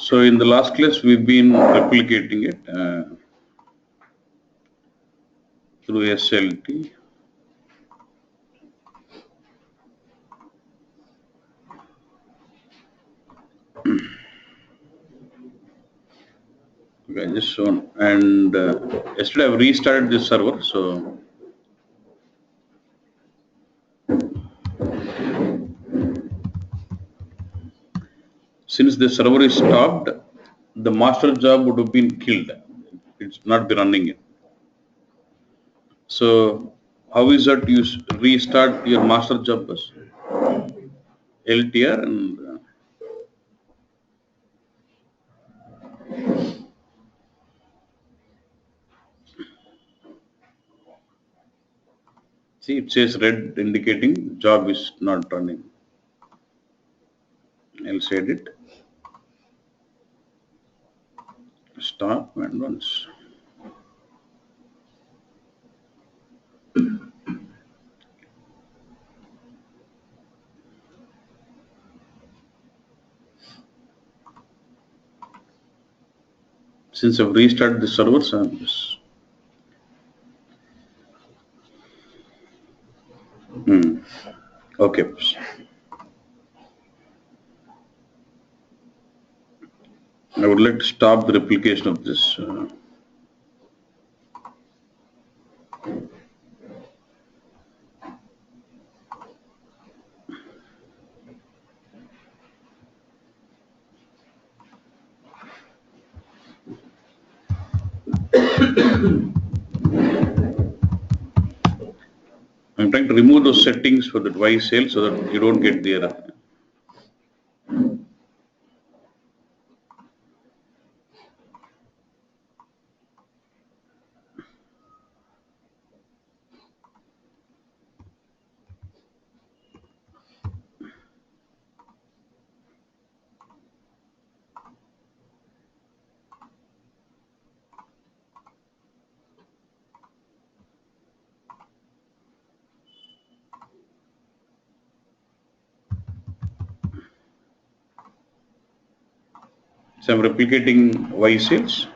So in the last class, we've been replicating it through SLT. Okay, just shown. And yesterday I've restarted this server. So since the server is stopped, the master job would have been killed. It's not been running it. So how is that you restart your master job bus? LTR and see it says red indicating job is not running. I'll set it. Stop and once. Since I've restarted the servers, I'm just okay. I would like to stop the replication of this. I'm trying to remove those settings for the device sale so that you don't get the error. So I'm replicating Y sales.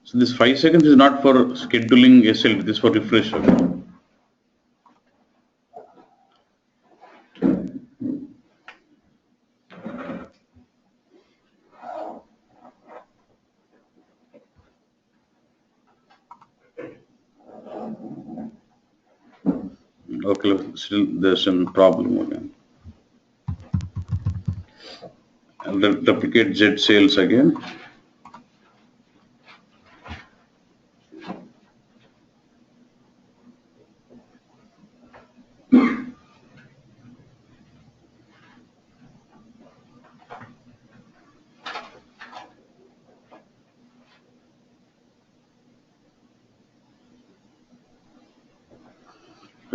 So this 5 seconds is not for scheduling SL, this is for refresh. Okay, still there's some problem again. I'll replicate Z sales again.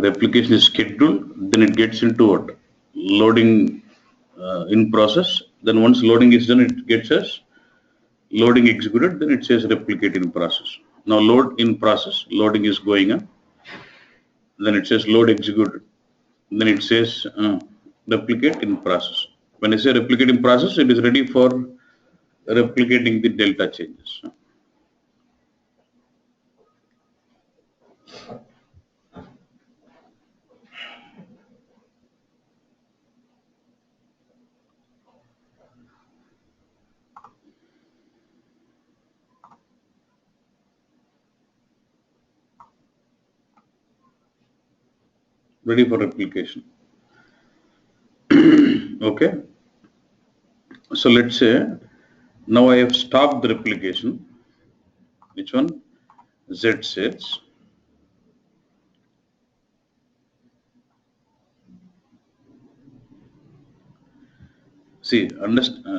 Replication is scheduled, then it gets into what? Loading in process. Then once loading is done, it gets us loading executed, then it says replicate in process. Now load in process, loading is going on. Then it says load executed. Then it says replicate in process. When I say replicate in process, it is ready for replicating the delta changes. Ready for replication. Okay. So let's say now I have stopped the replication. Which one? Z sales. See,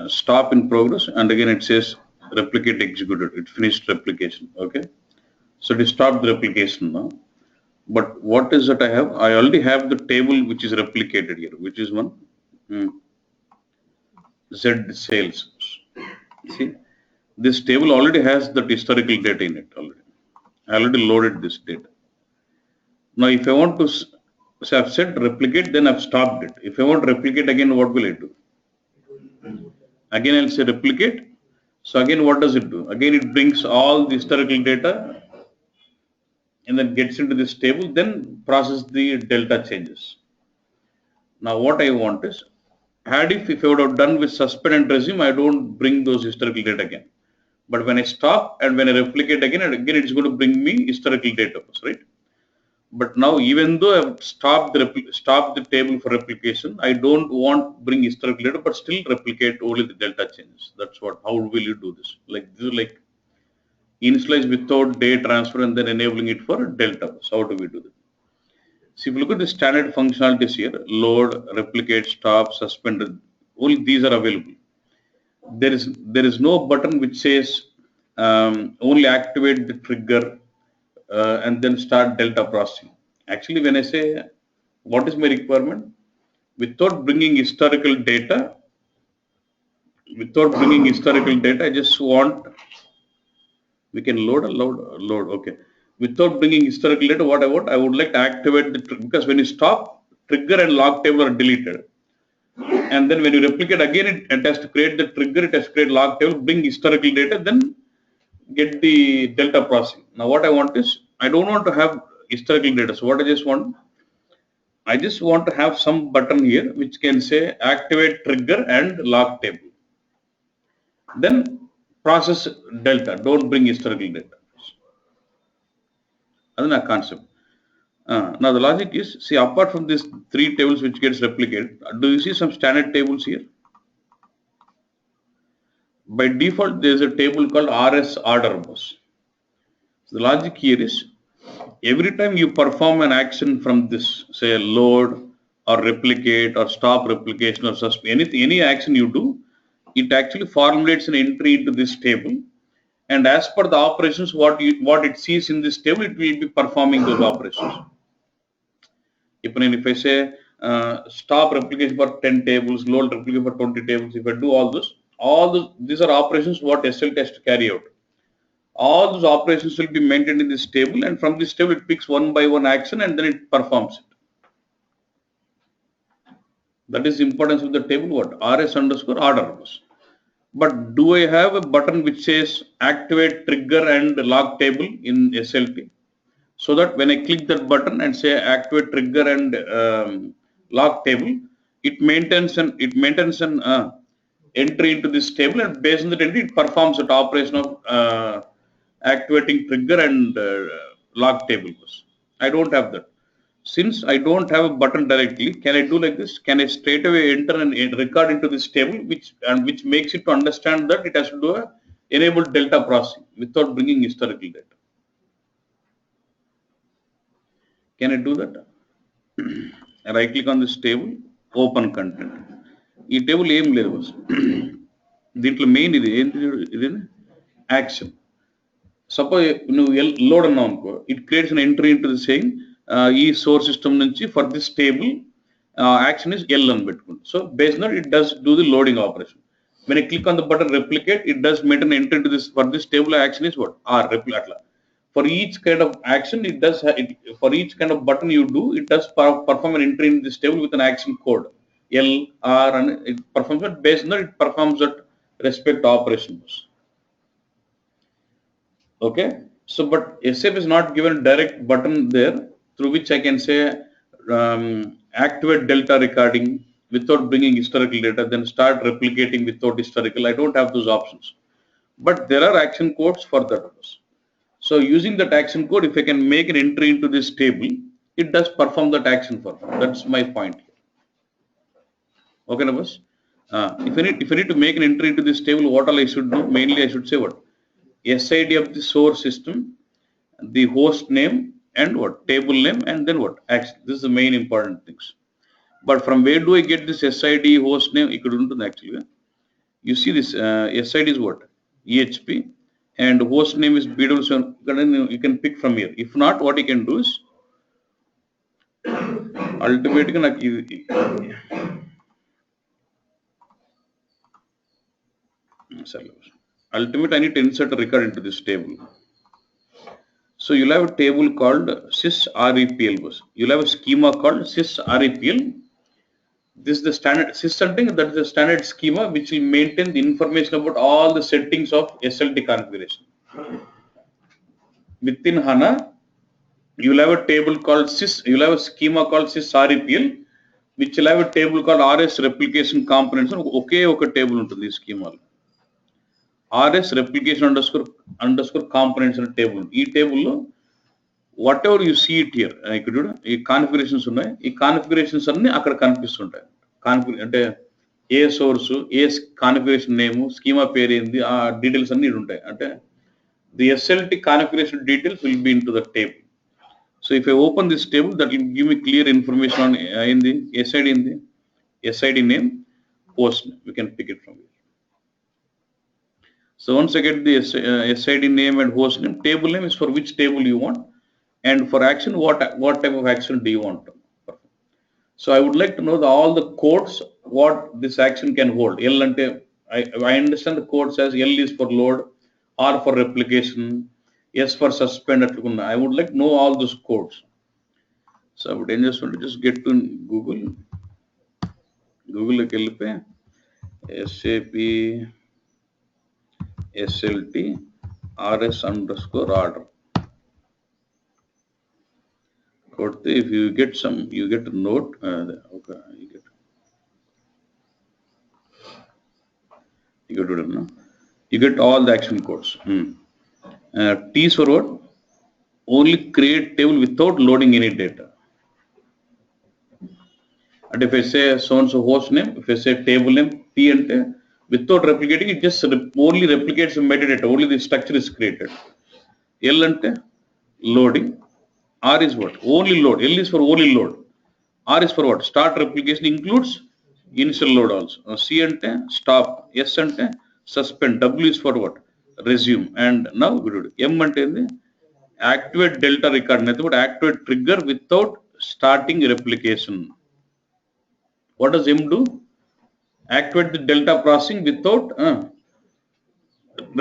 stop in progress, and again it says replicate executed. It finished replication. Okay. So it stopped the replication now. But what is that I have? I already have the table which is replicated here, which is one. Z sales. See, this table already has that historical data in it already. I already loaded this data. Now, if I want to, so I've said replicate, then I've stopped it. If I want to replicate again, what will I do? Again, I'll say replicate. So again, what does it do? Again, it brings all the historical data and then gets into this table, then process the delta changes. Now, what I want is, if I would have done with suspend and resume, I don't bring those historical data again. But when I stop and when I replicate again and again, it's going to bring me historical data, right? But now, even though I've stopped the table for replication, I don't want bring historical data, but still replicate only the delta changes. That's what. How will you do this? Like this is like initialize without day transfer and then enabling it for delta. So how do we do that? So if you look at the standard functionalities here, load, replicate, stop, suspend, all these are available. There is no button which says only activate the trigger and then start delta processing. Actually, when I say what is my requirement, without bringing historical data, I just want, we can load. Okay. Without bringing historical data, what I would like to activate the trigger, because when you stop, trigger and log table are deleted. And then when you replicate again, it has to create the trigger, it has to create log table, bring historical data, then get the delta processing. Now what I want is, I don't want to have historical data. So what I just want to have some button here which can say activate trigger and log table. Then process delta, don't bring historical data. That's a concept. Now the logic is, see, apart from these three tables which gets replicated, do you see some standard tables here? By default, there is a table called RS order bus. So the logic here is, every time you perform an action from this, say load or replicate or stop replication or suspend, any action you do, it actually formulates an entry into this table. And as per the operations, what it sees in this table, it will be performing those operations. If I say stop replication for 10 tables, load replication for 20 tables, if I do all this, these are operations what SLT has to carry out. All those operations will be maintained in this table, and from this table it picks one by one action and then it performs it. That is the importance of the table, what? RS underscore order bus. But do I have a button which says activate trigger and log table in SLT? So that when I click that button and say activate trigger and log table, it maintains an entry into this table, and based on that entry, it performs that operation of activating trigger and log table. I don't have that. Since I don't have a button directly, can I do like this? Can I straight away enter and record into this table, which makes it to understand that it has to do a enable delta processing without bringing historical data? Can I do that? Right click on this table, open content. ఈ table ఏం లేదు, దీంట్లో main ఇది action. Suppose నువ్వు load అన్నావు అనుకో, it creates an entry into the saying ఈ source system నుంచి for this table action is L అని పెట్టుకుంది. So based on it does do the loading operation. When I click on the button replicate, it does maintain entry to this, for this table action is what? R replicate. For each kind of action, it does for each kind of button you do, it does perform an entry in this table with an action code L, R, and it performs it. Based on that, it performs that respect operations. Okay. So, but SAP is not given a direct button there through which I can say activate delta recording without bringing historical data, then start replicating without historical. I don't have those options, but there are action codes for that. So using that action code, if I can make an entry into this table, it does perform that action for me. That's my point here. Okay, Navas? If I need to make an entry into this table, what all I should do? Mainly, I should say what? SID of the source system, the host name, and what? Table name, and then what? Action. This is the main important things. But from where do I get this SID host name? You could do actually. You see this SID is what? EHP, and host name is BW7. You can pick from here. If not, what you can do is ultimately Ultimate, I need to insert a record into this table. So you'll have a table called sys-repl bus. You'll have a schema called sys-repl. This is the standard sys, that is the standard schema which will maintain the information about all the settings of SLT configuration. Within HANA, you'll have a table called sys. You'll have a schema called sys-repl, which will have a table called RS replication components. Okay, table ఉంటుంది ఈ schema. RS replication underscore components in a table. ఈ table లో whatever you see it here, ఇక్కడ చూడు ఈ configurations ఉన్నాయి. ఈ configurations అన్ని అక్కడ కనిపిస్తుంటాయి. అంటే ఏ సోర్స్, ఏ కాన్ఫిగరేషన్ నేమ్, స్కీమా పేరు ఏంది, ఆ డీటెయిల్స్ అన్ని ఉంటాయి. అంటే the SLT configuration details will be into the table. So if I open this table, that will give me clear information on in the SID name, host name. We can pick it from here. So once I get the SID name and host name, table name is for which table you want, and for action, what type of action do you want? So I would like to know all the codes what this action can hold. L ante I understand the codes as L is for load, R for replication, S for suspend. I would like to know all those codes. So I would just want to just get to Google like SAP SLT RS underscore order. If you get you get a note. Okay, you get all the action codes. T is for what? Only create table without loading any data. And if I say so and so host name, if I say table name, T and without replicating, it just only replicates the metadata, only the structure is created. L ante loading. R is what? Only load. L is for only load. R is for what? Start replication includes initial load also. C ante stop. S ante suspend. W is for what? Resume. And now we do it. M ante activate delta record. But activate trigger without starting replication. What does M do? Activate the delta processing without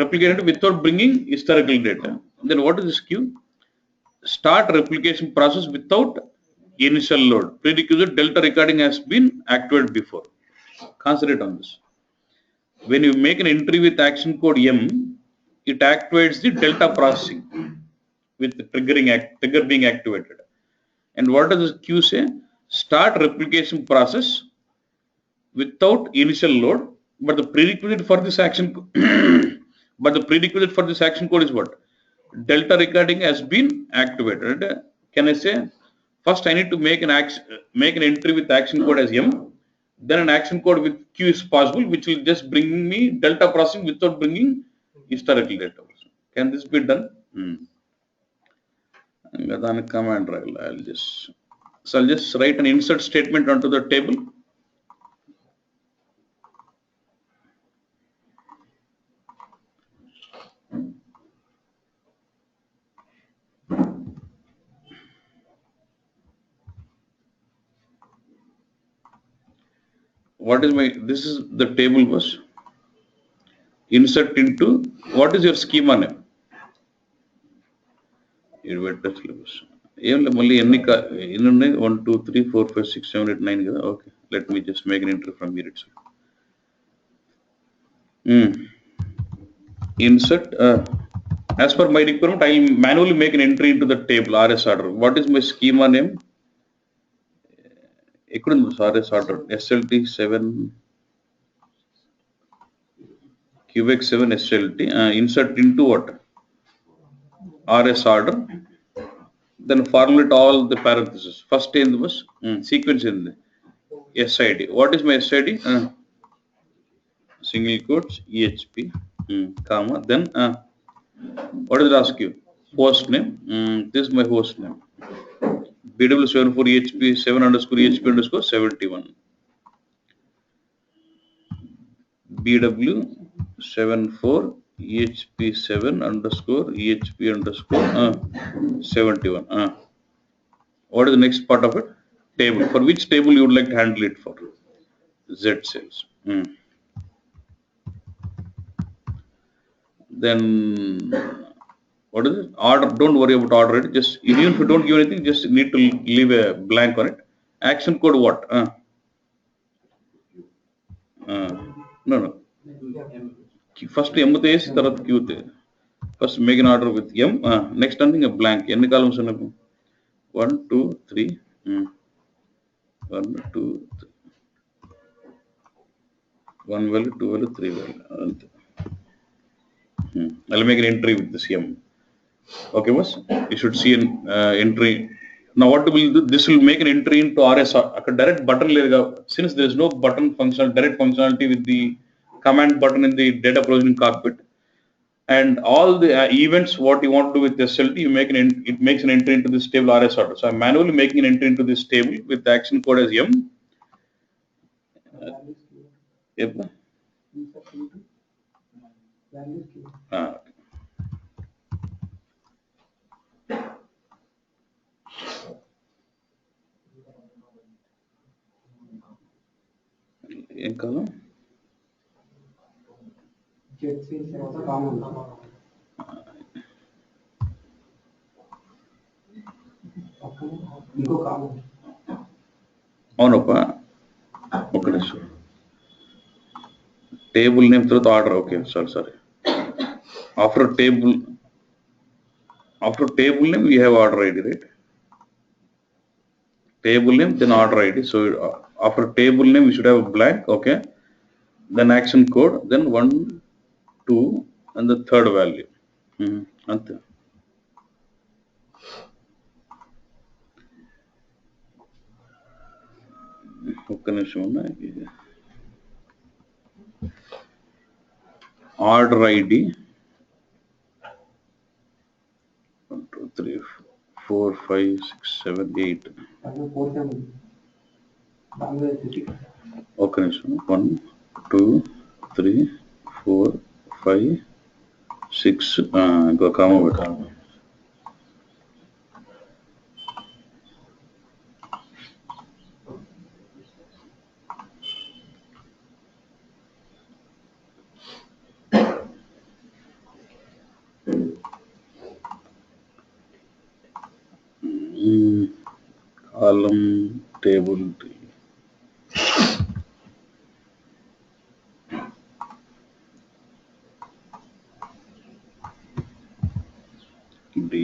replicated without bringing historical data. Then what is this Q? Start replication process without initial load. Prerequisite delta recording has been activated before. Concentrate on this. When you make an entry with action code M, it activates the delta processing with the trigger being activated. And what does this Q say? Start replication process without initial load, but the prerequisite for this action code is what? Delta recording has been activated. Can I say first I need to make an entry with action code as M, then an action code with Q is possible, which will just bring me delta processing without bringing historical data. Can this be done? Command I'll just write an insert statement onto the table. This is the table bus. Insert into, what is your schema name? Only 1, 2, 3, 4, 5, 6, 7, 8, 9. Okay, let me just make an entry from here itself. Insert. As per my requirement, I will manually make an entry into the table RS order. What is my schema name? RS order SLT 7 QX 7 SLT. Insert into what? RS order. Then formulate all the parentheses. First in the bus sequence in the SID. What is my SID? Single quotes EHP, comma. Then what does it ask you? Host name. This is my host name. BW74 EHP 7 underscore EHP underscore 71. BW74 EHP 7 underscore EHP underscore 71. What is the next part of it? Table. For which table you would like to handle it for? Z cells. then what is it? Order. Don't worry about order ID. Just even if you don't give anything, just need to leave a blank on it. Action code what? No, no. First M తో వేసి తర్వాత Q తో. First make an order with M. Next something a blank. ఎన్ని columns ఉన్నాయి? 1, 2, 3. 1, 2, 3. 1 value, 2 value, 3 value. అంతే. I'll make an entry with this M. Okay, boss. You should see an entry. Now what will do? This will make an entry into RS. A direct button lega. Since there is no button function, direct functionality with the command button in the data provisioning cockpit, and all the events what you want to do with SLT, you make it makes an entry into this table RS order. So I'm manually making an entry into this table with the action code as M. Yep. ఏం కాలం అవునప్ప ఒక నిమిషం table name తర్వాత order okay sorry after table name we have order ID, right? Table name then order ID. So after table name we should have a blank, okay, then action code, then 1, 2 and the third value. Ante ఒక్క నిమిషం order ID 1, 2, 3, 4, 5, 6, 7, 8. ఒక్క నిమిషం 1, 2, 3, 4, 5, 6 ఇంకో కామ పెట్టాలి. column table D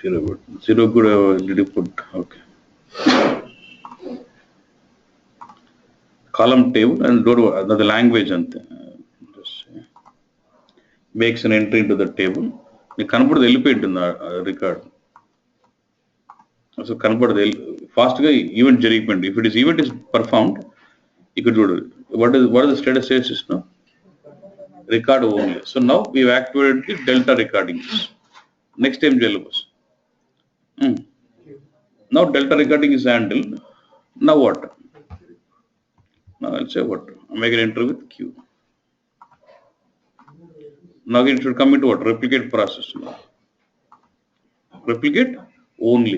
zero good did you put okay column table and do the language ante makes an entry into the table you కనపడదు వెళ్ళిపోయింటుంది record so కనపడదు fast గా event జరిగిపోయింది if it is event is performed ఇక్కడ చూడండి what is the status says is no record only. So now we've activated the delta recording. Next time Jalabus. Now delta recording is handled. Now what? Now I'll say what? I'll make an entry with Q. Now it should come into what? Replicate process. Replicate only.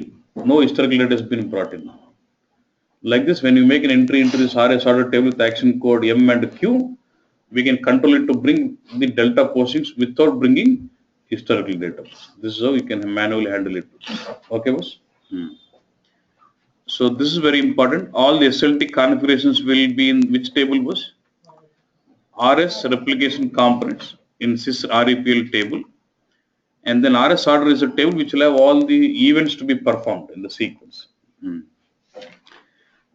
No historical data has been brought in. Like this, when you make an entry into this RS order table with action code M and Q, we can control it to bring the delta postings without bringing historical data. This is how you can manually handle it. Okay, boss? So this is very important. All the SLT configurations will be in which table, boss? RS replication components in sys REPL table. And then RS order is a table which will have all the events to be performed in the sequence.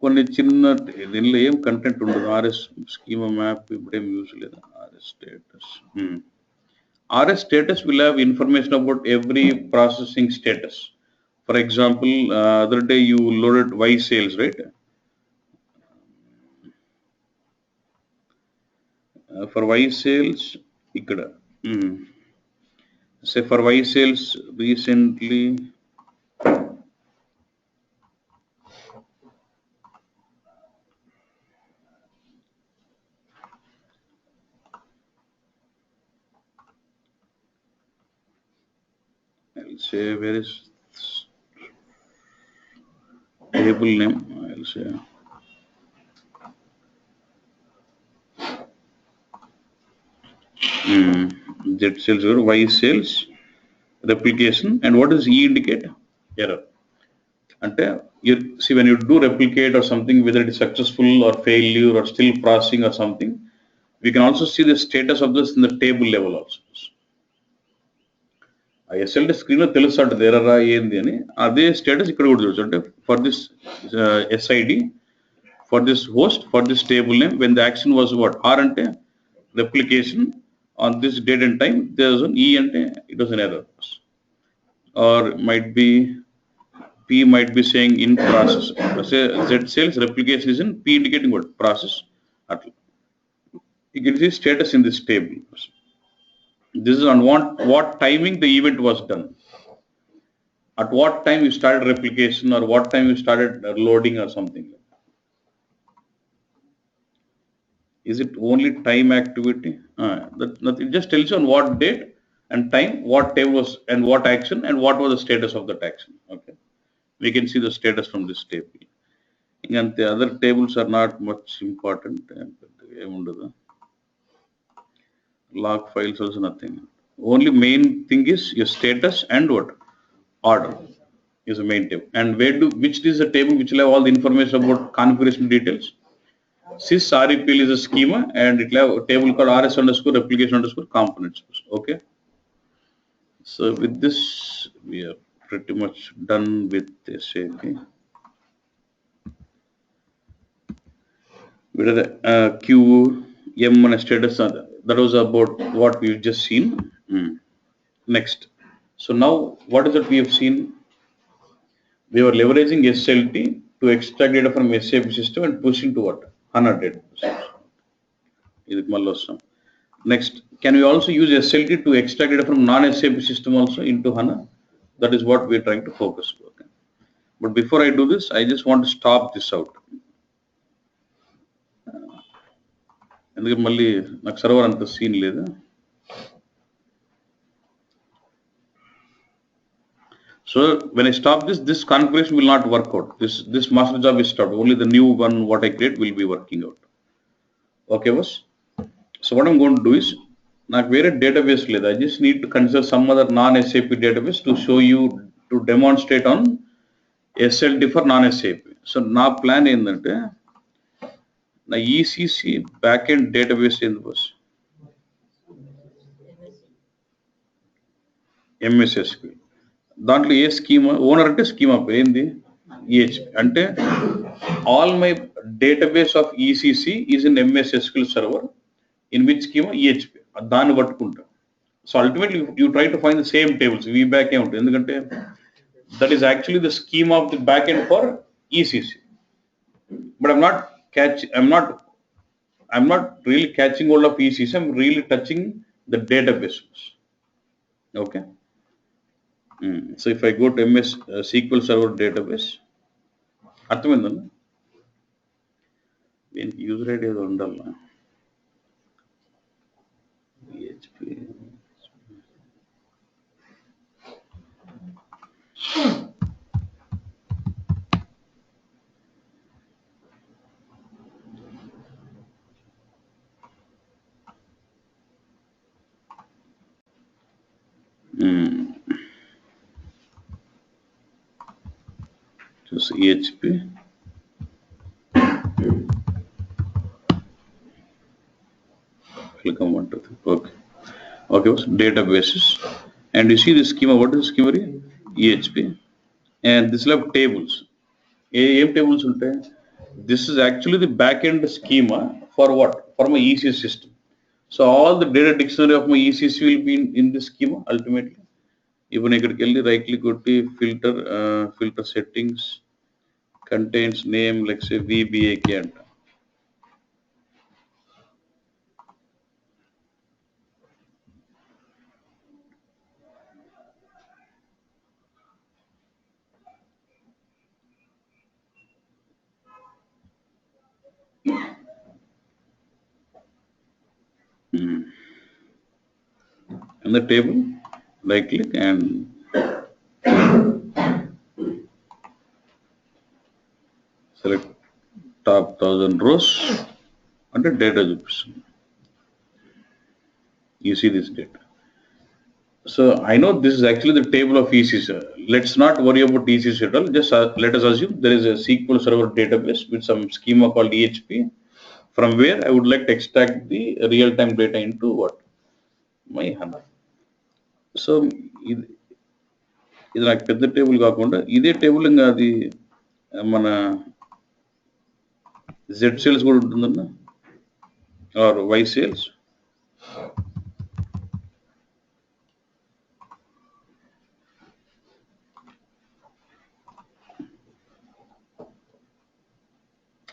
కొన్ని చిన్న దీనిలో ఏం content ఉండదు RS schema map ఇప్పుడేం use లేదు RS status will have information about every processing status. For example, other day you loaded Y sales, right? For Y sales, ikkada. Say for Y sales recently. I'll say where is table name? I'll say Z cells, Y cells, replication, and what does E indicate? Error. And you see, when you do replicate or something, whether it is successful or failure or still processing or something, we can also see the status of this in the table level also. ఆ SLT screen లో తెలుస్తాడు దేరరా ఏంది అని, అదే status ఇక్కడ కూడా చూడొచ్చు. అంటే for this SID, for this host, for this table name, when the action was what, or అంటే replication on this date and time, there was ఈ అంటే it was an error, or might be P might be saying in process. Say Z cells replication is in P indicating what? Process. You can see status in this table. This is on what timing the event was done. At what time you started replication, or what time you started loading or something. Is it only time activity? That it just tells you on what date and time, what table was and what action and what was the status of that action. Okay. We can see the status from this table. And the other tables are not much important. Log files also nothing. Only main thing is your status and what? Order is the main table. And which is the table which will have all the information about configuration details? Sys REPL is a schema, and it will have a table called RS underscore replication underscore components. Okay. So with this, we are pretty much done with SAP. We did Q, M and status. That was about what we've just seen. Next. So now, what is it we have seen? We were leveraging SLT to extract data from SAP system and push into what? HANA data. Next, can we also use SLT to extract data from non-SAP system also into HANA? That is what we are trying to focus on. Okay. But before I do this, I just want to stop this out. ఎందుకంటే మళ్ళీ నాకు server అంత scene లేదు. So when I stop this configuration will not work out. This master job is stopped. Only the new one what I create will be working out. Okay, boss. So what I'm going to do is, నాకు వేరే database లేదు. I just need to consider some other non-SAP database to show you, to demonstrate on SLT for non-SAP. So నా plan ఏంటంటే, నా ECC backend database ఏంది boss? MS SQL. దాంట్లో ఏ schema owner అంటే schema ఏంది EHP అంటే all my database of ECC is in MS SQL server, in which schema EHP దాన్ని పట్టుకుంటా. So ultimately you try to find the same tables, VBack ఏ ఉంటుంది, ఎందుకంటే that is actually the schema of the backend for ECC. But I'm not really catching hold of ECC. I'm really touching the database. Okay. So if I go to MS SQL Server database, అర్థమైందన్న దీనికి user ID ఏదో ఉండాల. PHP just EHP welcome one to okay databases, and you see the schema. What is the schema? EHP, and this will have tables. Am tables ఉంటాయి. This is actually the backend schema for what? For my ECC system. So all the data dictionary of my ECC will be in this schema ultimately. Even ikkadiki velli right click kotti filter settings, contains name, like say VBAK anta. In the table, right click and select top 1000 rows under data. You see this data. So I know this is actually the table of ECs. Let's not worry about ECs at all. Just let us assume there is a SQL Server database with some schema called EHP, from where I would like to extract the real-time data into what? My HANA. So ఇది నాకు పెద్ద table కాకుండా ఇదే table ఇంకా అది మన Z sales కూడా ఉంటుందన్న ఆర్ వై సేల్స్.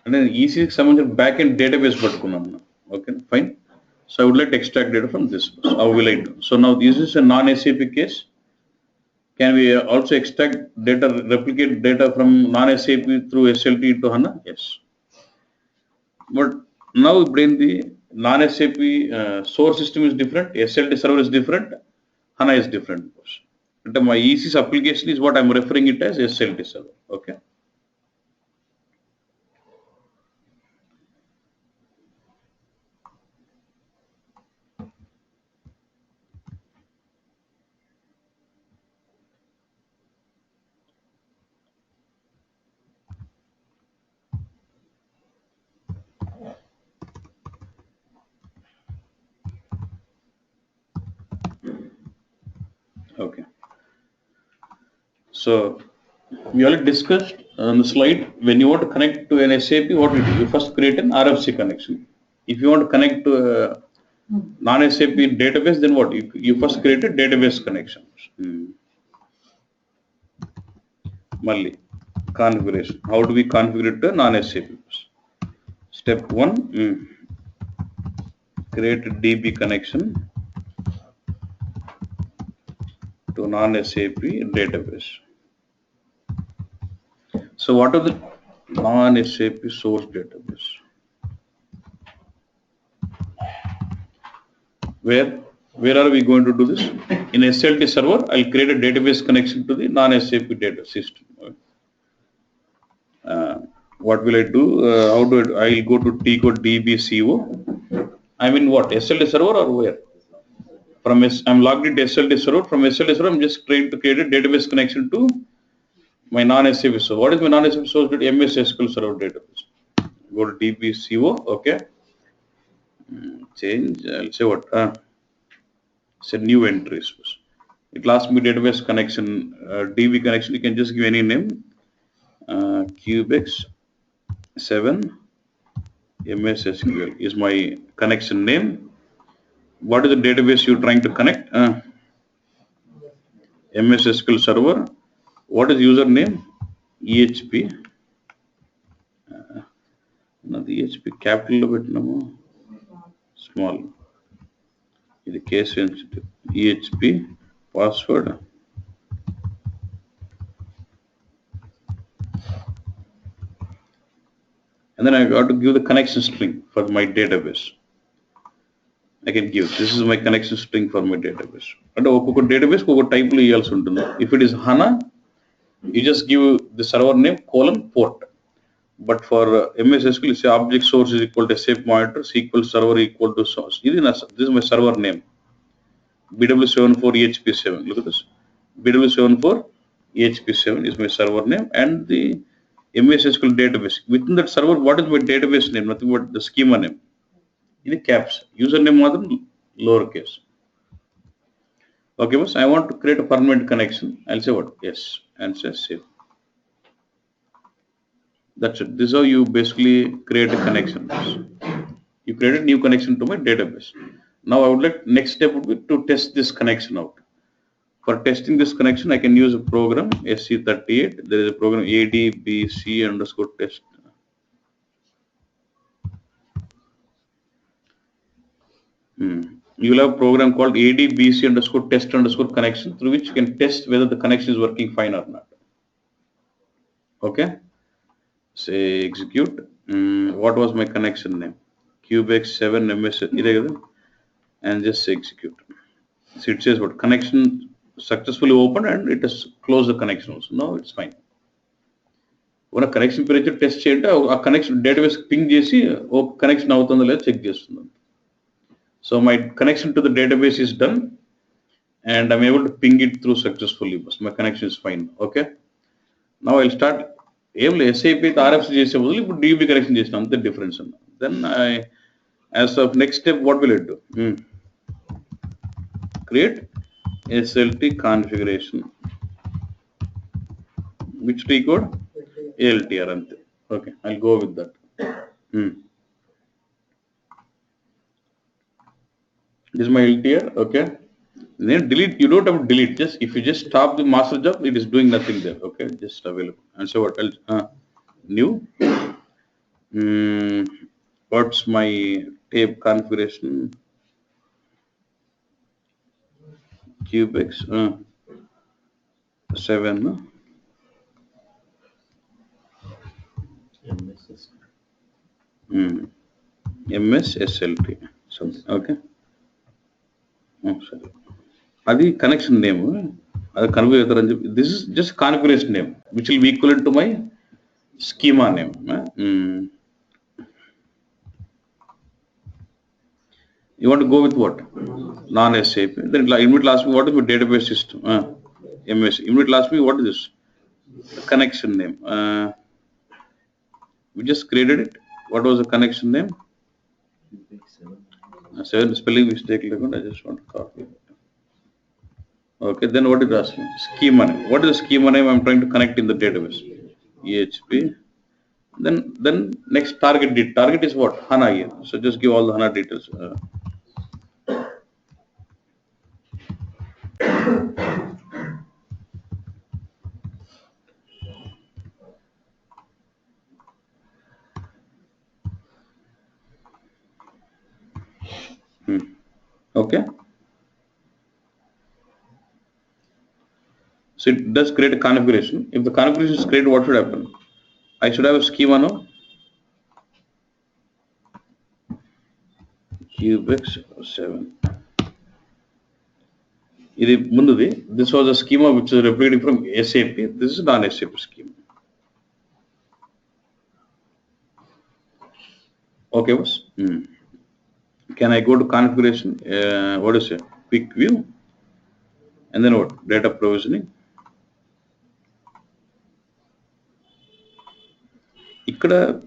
అంటే ఈసీకి సంబంధించిన బ్యాక్ ఎండ్ డేటాబేస్ పట్టుకున్నాను. Okay fine. So I would like to extract data from this. How will I do? So now this is a non-SAP case. Can we also extract data, replicate data from non-SAP through SLT into HANA? Yes. But now bring the non-SAP source system is different, SLT server is different, HANA is different. And my EC's application is what I'm referring it as SLT server. Okay. Okay. So we already discussed on the slide, when you want to connect to an SAP, what you do? You first create an RFC connection. If you want to connect to a non-SAP database, then what? You first create a database connection. Malli, configuration. How do we configure it to non-SAP? Step 1, create a DB connection to non-SAP database. So what are the non-SAP source database? Where are we going to do this? In SLT server, I'll create a database connection to the non-SAP data system. What will I do? How do I'll go to T-code DBCO. I'm in what? SLT server or where? I'm logged into SLT server. From SLT server, I'm just trying to create a database connection to my non-SAP source. What is my non-SAP source? MS SQL Server database. Go to DBCO. Okay. Change. I'll say what? It's a new entry. It will ask me database connection, DB connection. You can just give any name. Cubex 7 MS SQL is my connection name. What is the database you're trying to connect? MS SQL Server. What is username? EHP. Not EHP capital bit no small. This is case sensitive. EHP password. And then I got to give the connection string for my database. I can give. This is my connection string for my database. And a database type also. If it is HANA, you just give the server name : port. But for MS SQL, say object source is equal to SAP monitor, SQL server equal to source. This is my server name. BW74 EHP7. Look at this. BW74 EHP7 is my server name, and the MS SQL database. Within that server, what is my database name? Nothing but the schema name. In caps. Username lowercase. Okay, boss. I want to create a permanent connection. I'll say what? Yes. And say save. That's it. This is how you basically create a connection. You create a new connection to my database. Now I would like next step would be to test this connection out. For testing this connection, I can use a program SC38. There is a program ADBC_test. You will have a program called ADBC_test_connection through which you can test whether the connection is working fine or not. Okay. Say execute. What was my connection name? Cubex 7 MS and just execute. So it says what connection successfully opened and it has closed the connection also. No, it's fine. When a connection period test cheyante a connection database ping chesi connection avutundho ledo check chestundi. So my connection to the database is done. and I'm able to ping it through successfully. My connection is fine. Okay. Now I'll start able SAP with RFC చేసే బదులు ఇప్పుడు DB connection చేసిన అంతే difference అన్న. Then as of next step, what will it do? Create SLT configuration. Which T code? ALTR అంతే. Okay, I'll go with that. This is my LTR. Okay. Then delete. You don't have to delete. Just if you just stop the master job, it is doing nothing there. Okay, just available. And so what else? New. What's my tape configuration? Cubex 7. MSSLT. Something. Okay. Sorry. Adi connection name. This is just configuration name, which will be equivalent to my schema name. You want to go with what? Non-SAP. Then immediately ask me what is my database system. MS. Immediately ask me what is this? The connection name. We just created it. What was the connection name? 7 spelling mistake. I just want to copy it. Okay, then what is it asking? Schema name. What is the schema name I'm trying to connect in the database? EHP. Then next target date. Target is what? HANA here. So just give all the HANA details. Okay. So it does create a configuration. If the configuration is created, what should happen? I should have a schema now. Cubex 7. This was a schema which is replicating from SAP. This is non-SAP schema. Okay, boss. Can I go to configuration? What is it? Quick view. And then what? Data provisioning.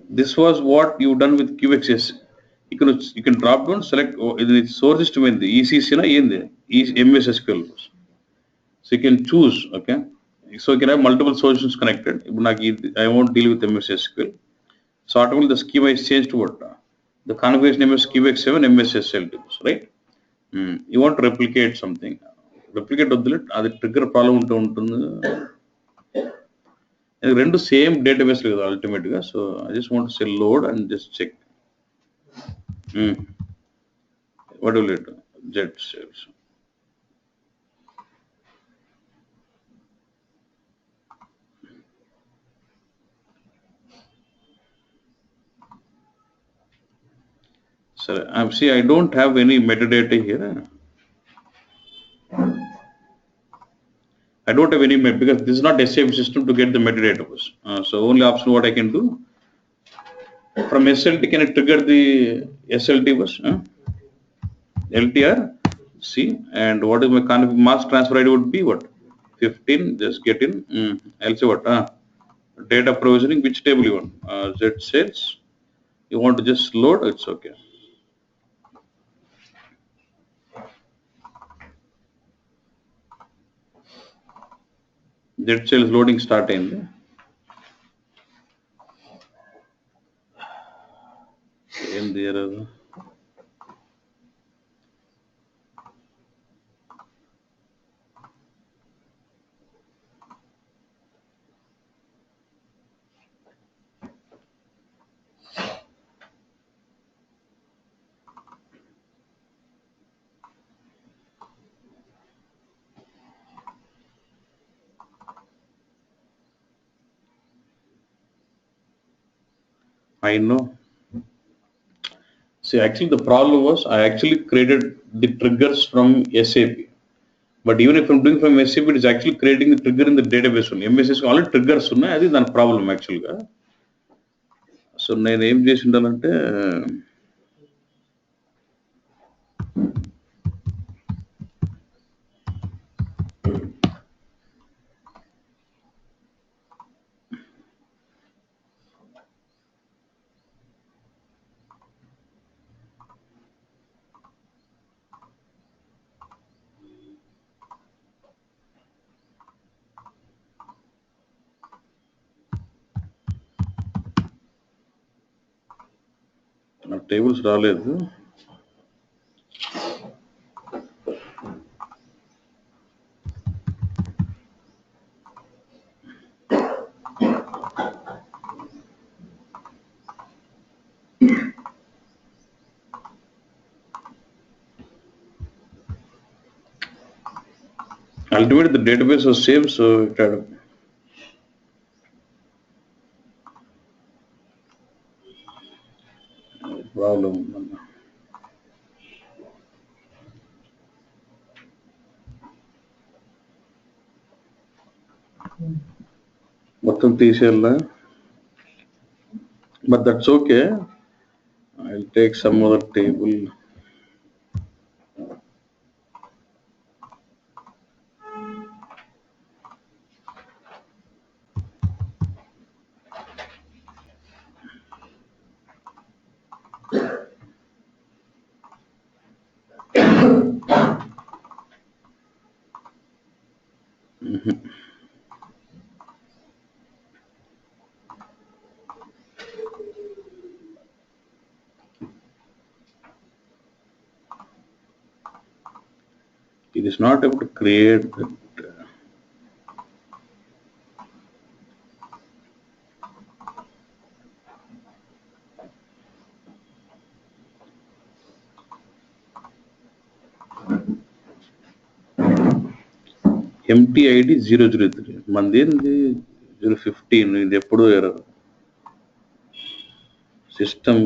This was what you've done with QXS. You can drop down, select the source system in the ECC in the MS SQL. So you can choose. Okay. So you can have multiple solutions connected. I won't deal with MS SQL. So automatically the schema is changed to what? The configuration name is QX 7 MS SLT, right? You want to replicate something. Replicate the trigger problem. Rendu same database ultimately. So I just want to say load and just check. What will it do? Jet sales. So see, I don't have any metadata here. I don't have any because this is not SAP system to get the metadata. So only option what I can do from SLT, can I trigger the SLT bus? LTR. See, and what is my mass transfer ID would be what? 15. Just get in. I'll say what? Data provisioning. Which table you want? Z sales. You want to just load? It's okay. Z sales loading start in. In there. I know. See, actually the problem was I actually created the triggers from SAP. But even if I'm doing from SAP, it is actually creating the trigger in the database only. MSS already triggers ఉన్నాయి. అది దాని problem యాక్చువల్గా. So నేను ఏం చేసి ఉండాలంటే నా tables రాలేదు. Ultimately, the database was same, so it had a problem. మొత్తం తీసేయాలా? But that's okay. I'll take some other table. It is not able to create that. Empty ID 003 మంది 015 ఇది ఎప్పుడు ఎర్రర్. సిస్టమ్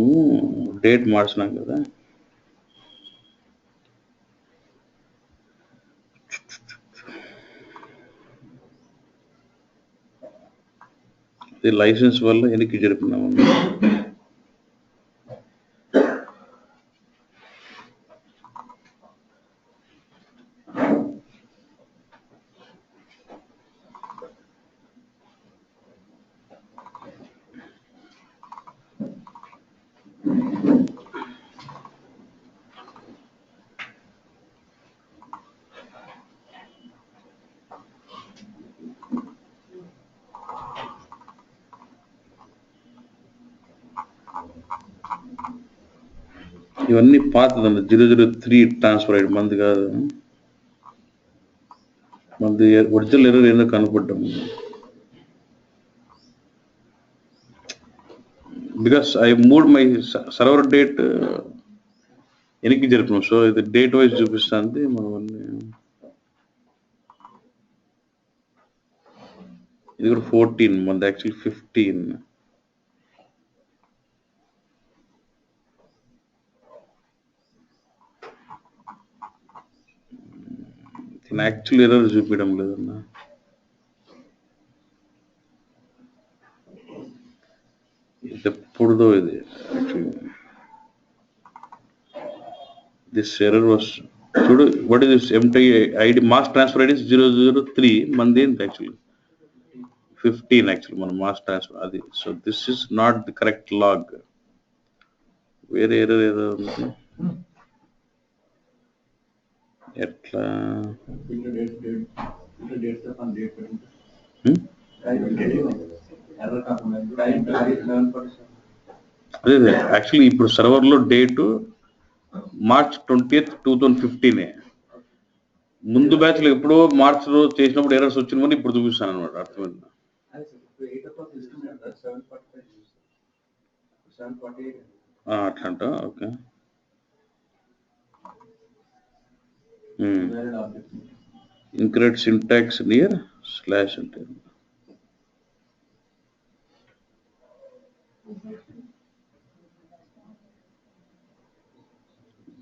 డేట్ మార్చినాం కదా. ఇది licence వల్ల వెనక్కి జరిపినాము. ఇవన్నీ పాతదండి. 003 transfer అయ్యి మంది కాదు. మంది ఒరిజినల్ ఎర్రర్ ఏదో కనపడ్డాము. Because I moved my server date వెనక్కి జరిపినాం. సో ఇది డేట్ వైజ్ చూపిస్తుంది. మనవన్నీ ఇది కూడా 14 మంది యాక్చువల్లీ 15. యాక్చువల్ ఎర్రర్ చూపించడం లేదన్నా. ఇది ఎప్పుడుదో ఇది యాక్చువల్లీ. దిస్ ఎర్రర్ వాస్ చూడు. What is this MT ID mass transfer ID 003 మంది ఏంటి యాక్చువల్లీ 15 యాక్చువల్లీ మన మాస్ ట్రాన్స్ఫర్ అది. So this is not the correct log. వేరే ఎర్రర్ ఏదో ఉంది. ఎట్లా అదే యాక్చువల్లీ ఇప్పుడు సర్వర్ లో డేటు March 20th, 2015. ముందు బ్యాచ్ లో ఎప్పుడో మార్చ్ లో చేసినప్పుడు ఎర్రర్స్ వచ్చినవని ఇప్పుడు చూపిస్తాను అనమాట. అర్థమైంది. అట్లంట. Okay. Incorrect syntax near slash అంటే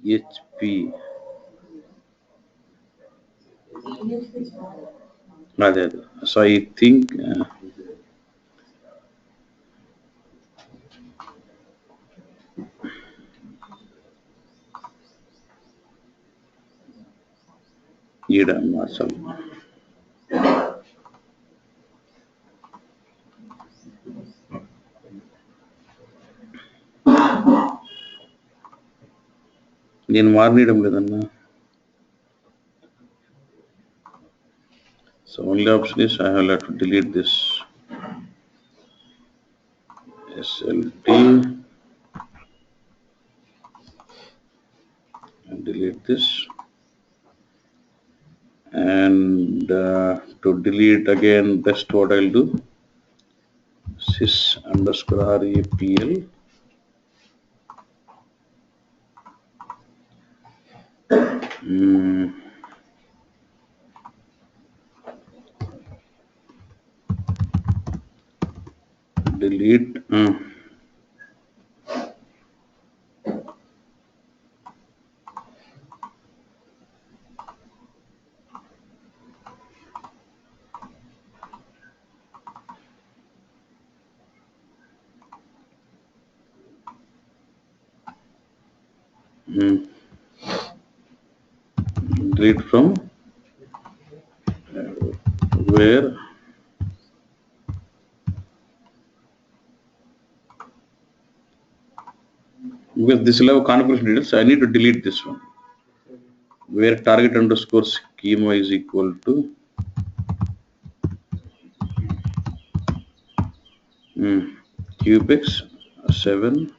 హెచ్పి అదే. సో ఐ థింక్ ఈడ మార్చాలి. నేను మారనీయడం లేదన్నా. So only option is I have to delete this SLT this, and to delete again, that's what I'll do. Sys underscore repl. Delete. Delete from where because this will have configuration details. I need to delete this one where target underscore schema is equal to cubex 7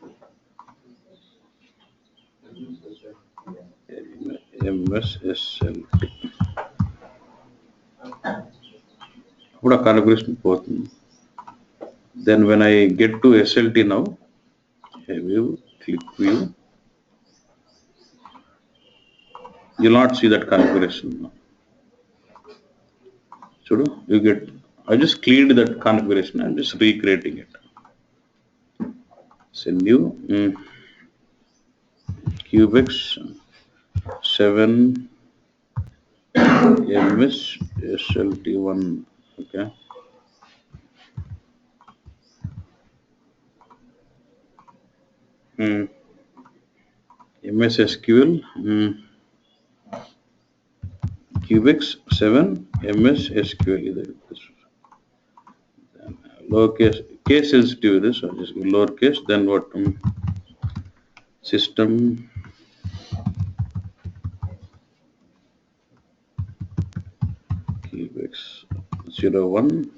MSSLT. What a configuration both. Then when I get to SLT now, view, click view, you'll not see that configuration now. So you get, I just cleaned that configuration. I'm just recreating it. Say new cubex 7 MS SLT1. Okay. MS SQL cubex 7 MS SQL is this. Lowercase case sensitive this, so just lowercase, then what system cubex 01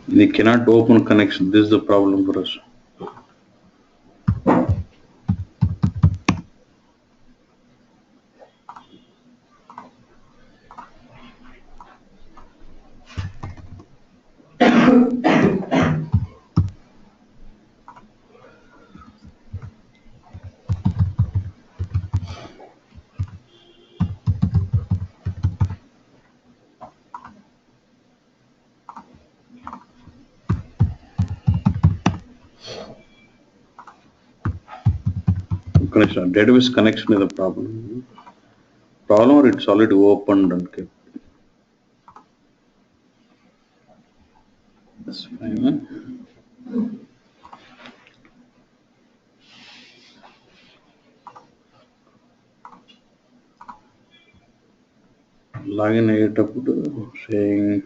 they cannot open connection. This is the problem for us. Connection, database connection is the problem. Or it's already opened and kept. Login అయ్యేటప్పుడు saying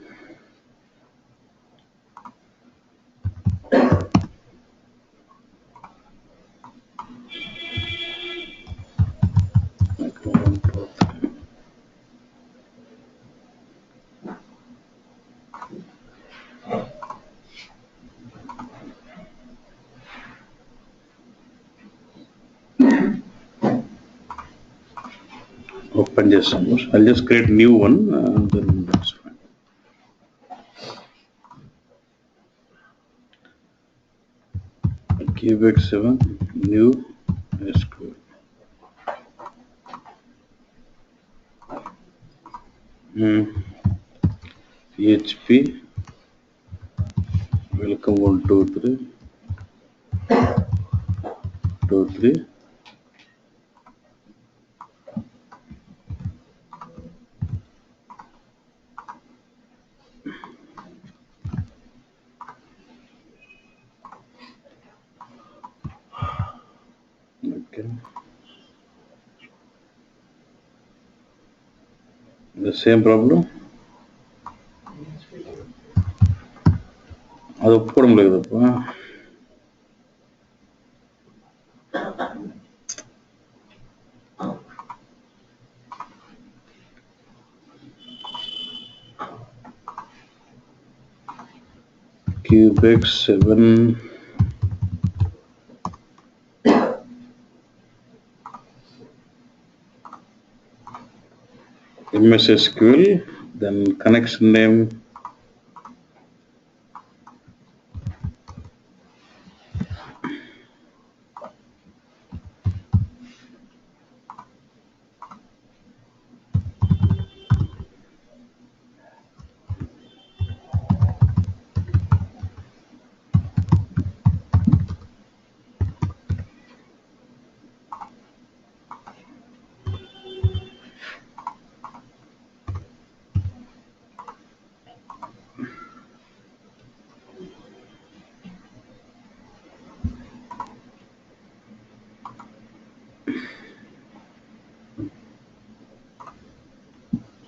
open చేస్తాము. I'll just create new one then that's fine. Cubex 7 new SQL. PHP welcome 1 2 3 2 3 okay. The same problem. అది ఒప్పుకోవడం లేదప్ప. Cubex 7 MS SQL, then connection name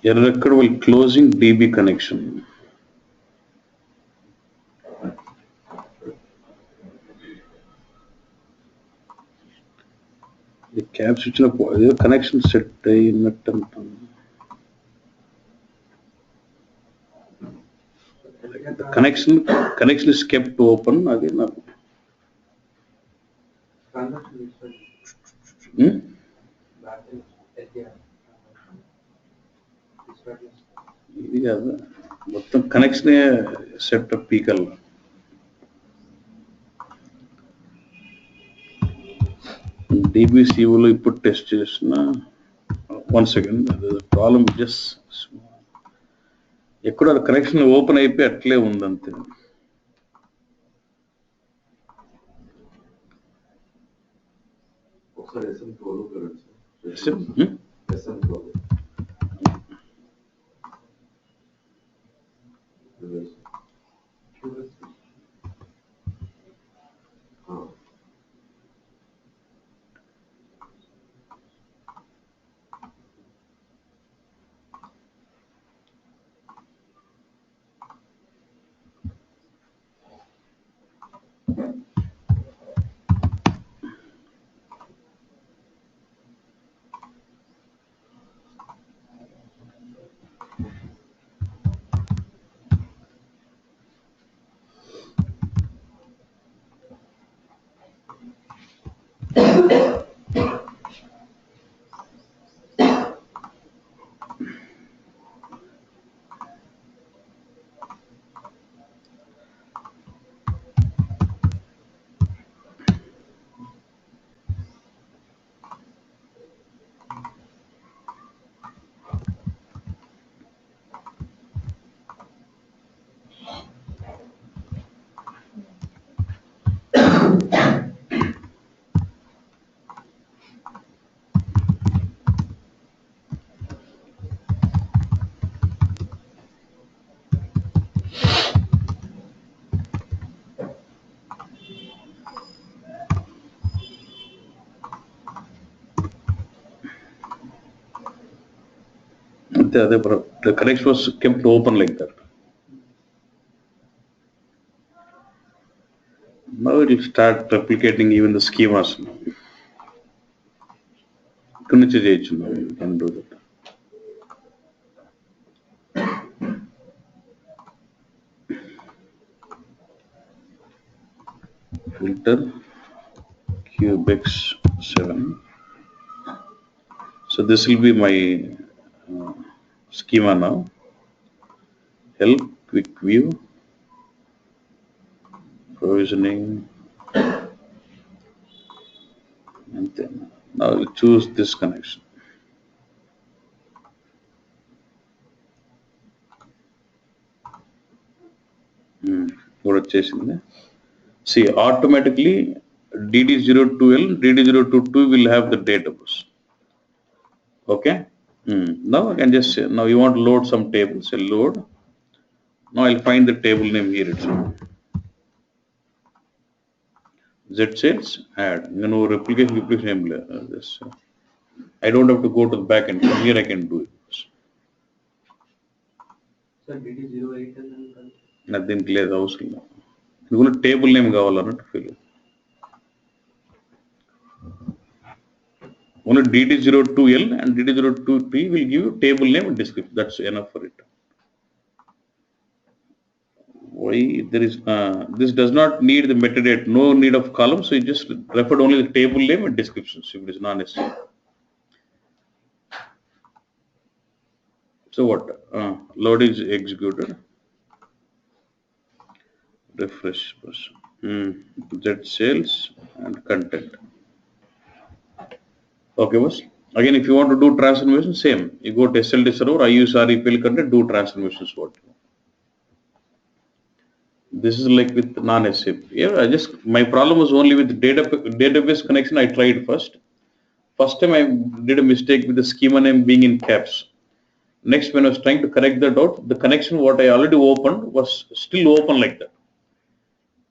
error occurred while closing DB connection. The cap switch connection set the connection is kept open again. ఇది కాదు మొత్తం connection setup పీకల్. DBCO లో ఇప్పుడు test చేసిన 1 second problem just ఎక్కడో connection open అయిపోయి అట్లే ఉంది అంతే. The connection was kept open like that. Now it will start replicating even the schemas. You can do that. Filter cubex 7. So this will be my schema now. Help, quick view, provisioning, and then now I'll choose this connection. See, automatically DD02L, DD022 will have the data bus. Okay. Now I can just say, now you want to load some tables, say load. Now I'll find the table name here itself. Z sales add. Replication name. I don't have to go to the back end. From here I can do it. So DD08 nothing clear house. You table name to fill it. Only DD02L and DD02P will give you table name and description. That's enough for it. Why there is this does not need the metadata, no need of columns, so you just referred only the table name and descriptions if it is non-necessary. So what? Load is executed. Refresh. Z sales and content. Okay, boss. Again, if you want to do transformation, same. You go to SLT server, I use REPL content, do transformations. What? This is like with non-SAP. Yeah, my problem was only with database connection. I tried first. First time I did a mistake with the schema name being in caps. Next, when I was trying to correct that out, the connection what I already opened was still open like that.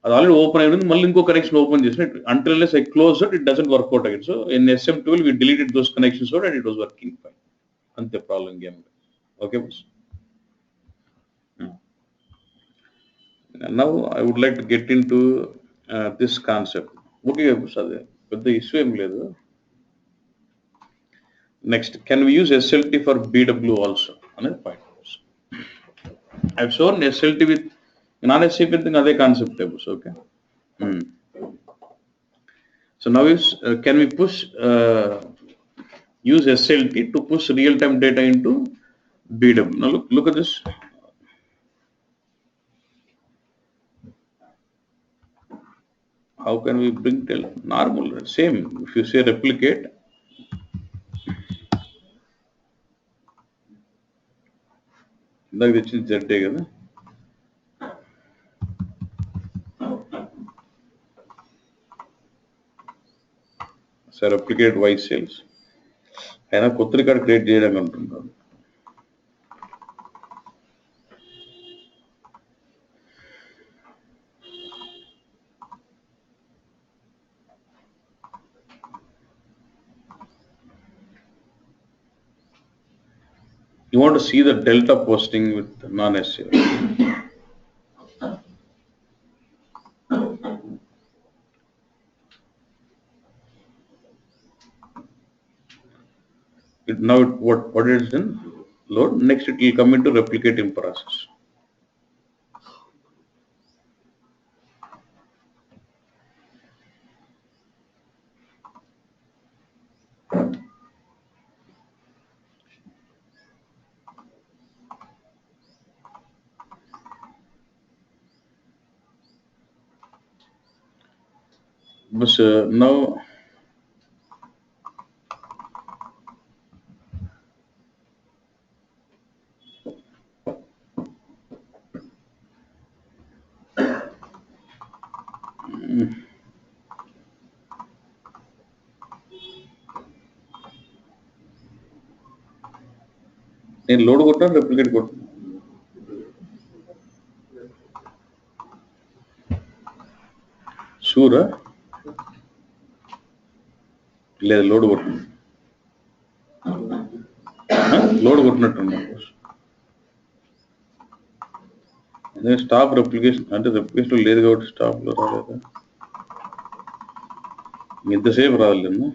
I already opened, Malinko connection open just until unless I close it, it doesn't work out again. So in SM12, we deleted those connections out and it was working fine. Ante problem game. Okay, boss. Now I would like to get into this concept. Okay, but the issue next, can we use SLT for BW also? Another point. I've shown SLT with non-SAP with another concept. Okay. So now can we push use SLT to push real-time data into BW? Now look at this. How can we bring till normal? Same. If you say replicate, like this is Z. So replicate Y sales. అయినా కొత్త record create చేయడం అంటున్నాను. You want to see the delta posting with non-SAP. Now what it is done? Load. Next it will come into replicating process. But now నేను load కొట్టాను replicate కొట్టాను షూరా లేదు load కొట్టాను load కొట్టినట్టున్నాం. అదే స్టాప్ రెప్లికేషన్ అంటే replication లేదు కాబట్టి స్టాప్లో రాలేదా, ఇంతసేపు రాలేదు.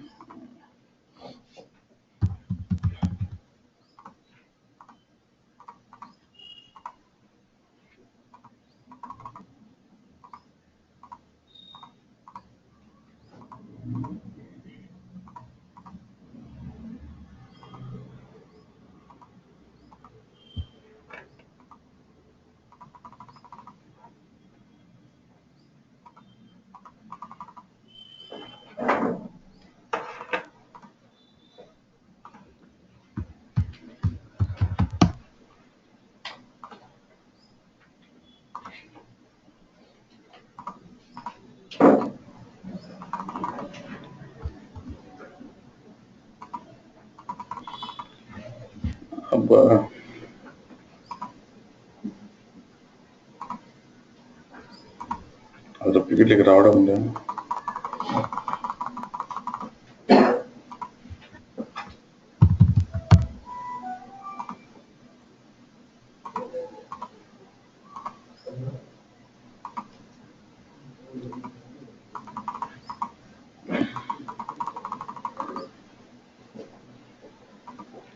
అబ్బా అది రెప్లికేట్లకి రావడం లేదు.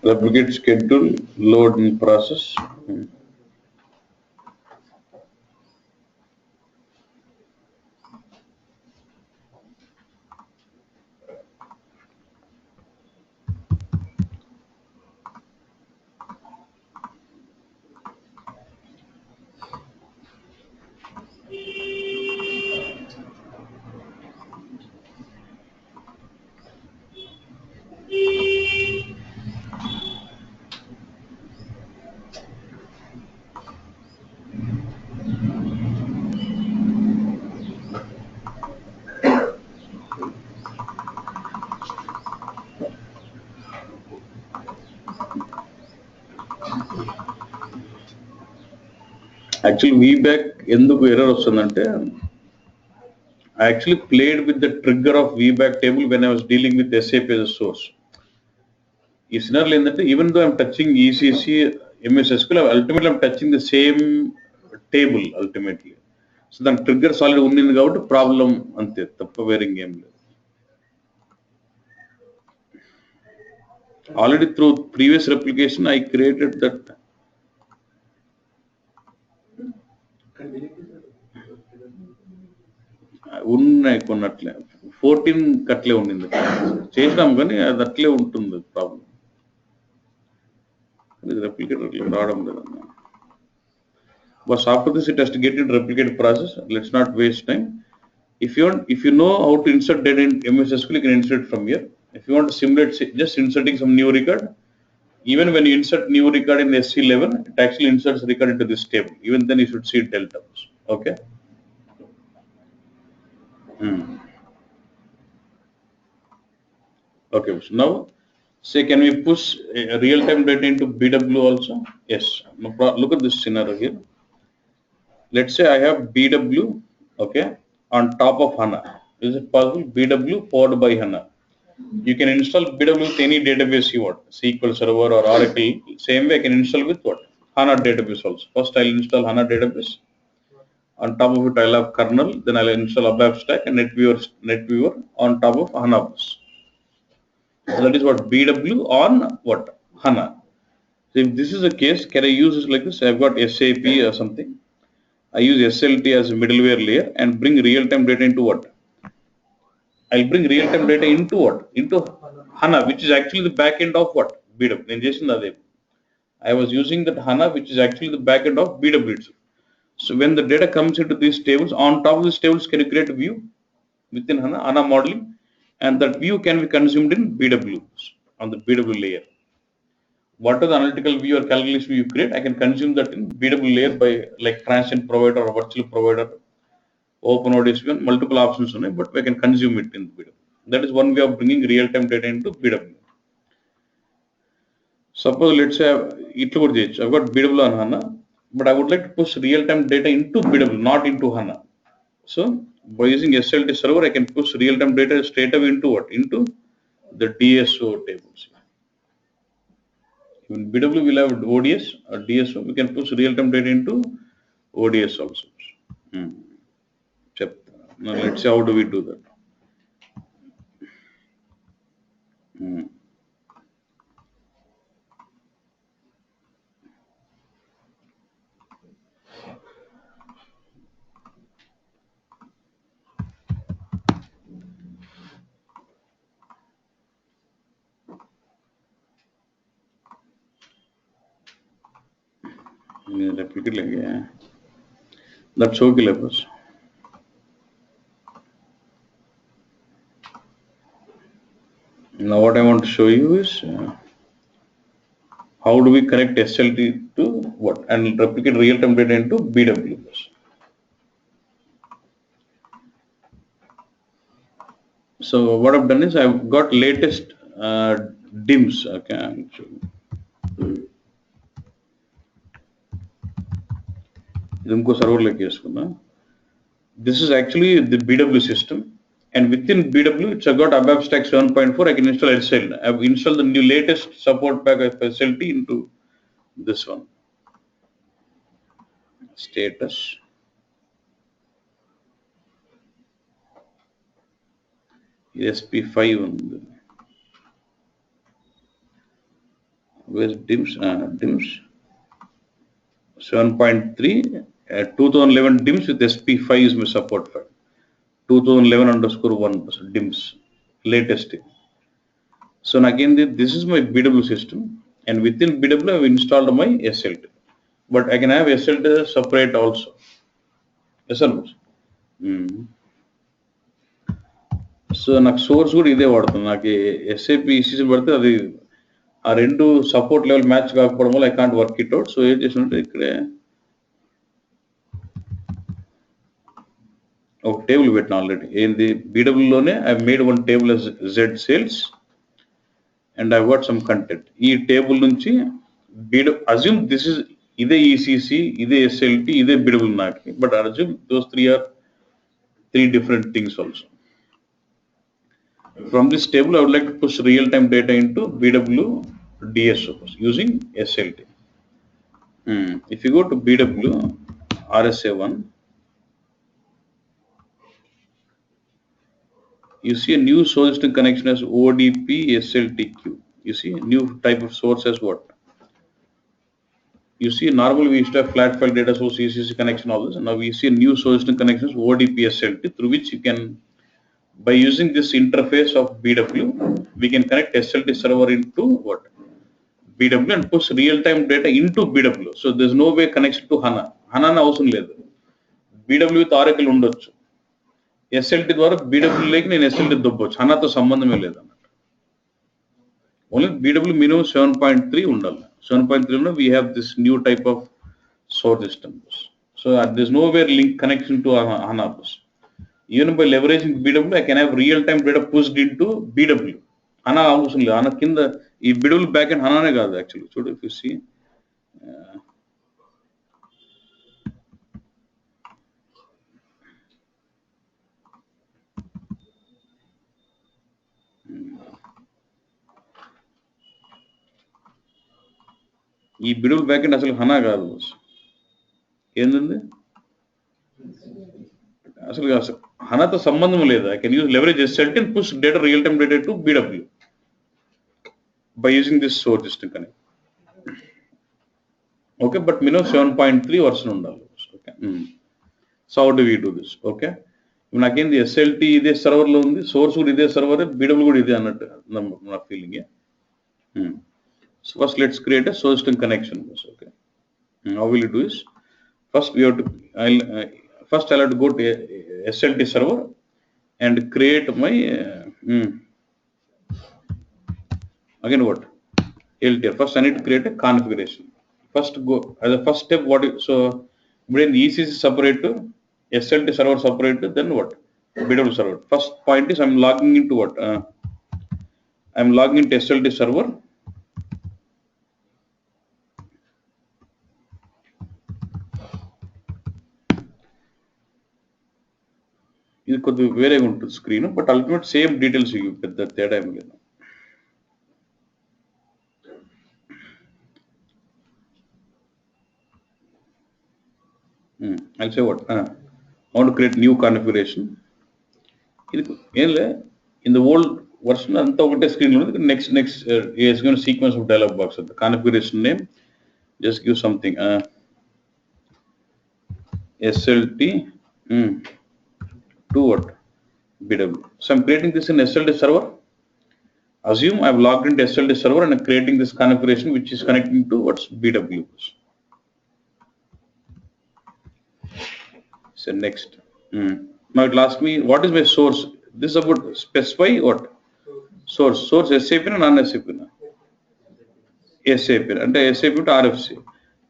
Replicate schedule load in process. Actually, VBAC ఎందుకు error వస్తుందంటే, I actually played with the trigger of VBAC table when I was dealing with SAP as a source. ఈ సినారియోలో ఏంటంటే, even though I'm touching ECC, MS SQL, ultimately I'm touching the same table ultimately. So దాని trigger solid ఉండింది కాబట్టి problem అంతే, తప్ప వేరే ఇంకేం లేదు. Already through previous replication, I created that. ఉన్నాయి కొన్ని అట్లే 14 కట్లే ఉండింది, చేసినాం కానీ అది అట్లే ఉంటుంది ప్రాబ్లం. రెప్లికేటర్ రావడం లేదన్నా. But after this, it has to get into replicate process. Let's not waste time. If you know how to insert data in MS SQL, you can insert from here. If you want to simulate just inserting some new record, even when you insert new record in SC11, it actually inserts record into this table. Even then you should see delta. Okay. Okay. So now, say, can we push real-time data into BW also? Yes. Look at this scenario here. Let's say I have BW, okay, on top of HANA. Is it possible? BW powered by HANA. You can install BW with any database you want, SQL Server or Oracle. Same way I can install with what? HANA database also. First I'll install HANA database. On top of it I'll have kernel, then I'll install ABAP stack and NetWeaver on top of HANA bus. So that is what BW on what? HANA. So if this is the case, can I use this like this? I've got SAP or something. I use SLT as a middleware layer and bring real-time data into what? I'll bring real-time data into what? Into HANA, which is actually the backend of what? BW. I was using that HANA, which is actually the backend of BW itself. So when the data comes into these tables, on top of these tables, can you create a view within HANA modeling? And that view can be consumed in BW, on the BW layer. What are the analytical view or calculation you create? I can consume that in BW layer by like transient provider or virtual provider, OpenODS, multiple options on it, but we can consume it in BW. That is one way of bringing real-time data into BW. Suppose let's say I've got BW on HANA, but I would like to push real-time data into BW, not into HANA. So by using SLT server, I can push real-time data straight away into what? Into the DSO tables. In BW, we'll have ODS or DSO. We can push real-time data into ODS also. Hmm. Now let's see how do we do that. Hmm. Repeat it again. That's okay, Lepus. Now what I want to show you is how do we connect SLT to what and replicate real-time data into BW. So what I've done is I've got latest DIMS. Okay, ఇంకో server లోకి వేసుకున్నా. This is actually the BW system, and within BW it's got ABAP stack 7.4. I can install SLT. I've installed the new latest support pack of SLT into this one. Status. SP5 ఉంది. Where's DIMS? DIMS 7.3 2011 DIMS with SP5 is my support file. 2011_1 DIMS latest. So again this is my BW system, and within BW I've installed my SLT, but I can have SLT separate also. Yes or no? So నాకు source కూడా ఇదే వాడుతుంది. నాకు SAP ECC పడితే అది ఆ రెండు support level match కాకపోవడం వల్ల I can't work it out. So ఏం చేసినట్టే ఇక్కడే ఒక టేబుల్ పెట్టిన ఆల్రెడీ. ఏంది బీడబ్ల్యూలోనే I made one table as Z sales and I what some content. ఈ టేబుల్ నుంచి అజ్యూమ్ దిస్ ఇస్ ఇదే ఈసీసీ, ఇదే ఎస్ఎల్టీ, ఇదే బీడబ్ల్యూ నాకు, but assume those three different things also. From this table, I would like to push real-time data into BW DSO using SLT. If you go to BW RSA1, you see a new source system connection as ODP SLTQ. You see a new type of source as what? You see, normally we used to have flat file data source, ECC connection, all this. Now we see a new source system connection as ODP SLT, through which you can, by using this interface of BW, we can connect SLT server into what? BW and push real-time data into BW. So there's no way connection to HANA. HANA అవసరం లేదు. BW with Oracle ఉండొచ్చు. SLT ద్వారా BW లేకి నేను SLT దొబ్బొచ్చు. HANAతో సంబంధమే లేదు అన్నట్టు. Only BW minimum 7.3 ఉండాలి. 7.3 లో we have this new type of source system. So there's no way link connection to HANA. Even by leveraging BW, I can have real-time data pushed into BW. HANA అవసరం లేదు. HANA కింద ఈ BW back and HANAనే కాదు actually. చూడు, if you see, ఈ BW back and అసలు HANA కాదు. ఏంది అసలు HANAతో సంబంధం లేదు. I can use leverage SLT and push data real-time data to BW by using this source system connect. Okay, but minimum 7.3 version ఉండాలి. Okay. So how do we do this? Okay. ఇప్పుడు నాకేంది SLT ఇదే server లో ఉంది, source కూడా ఇదే server, BW కూడా ఇదే అన్నట్టు నా feeling. So first let's create a source system connection. Okay. How will you do is, first we have to I'll have to go to SLT server and create my again what? LTR. First I need to create a configuration. First go as a first step, so when ECC separate, SLT server separate, then what? BW server. First point is I'm logging into what? I'm logging into SLT server. ఇది కొద్దిగా వేరేగా ఉంటుంది screen, but ultimate same details పెద్ద తేడా ఏమి లేదు. I'll say what? I want to create new configuration. In the old version, next is going to sequence of dialog box. The configuration name, just give something. SLT to what? BW. So I'm creating this in SLT server. Assume I've logged into SLT server and I'm creating this configuration which is connecting to what's BW. So next. Now it will ask me what is my source. This is about specify what? Source. Source SAP and non-SAP. SAP అంటే SAP to RFC.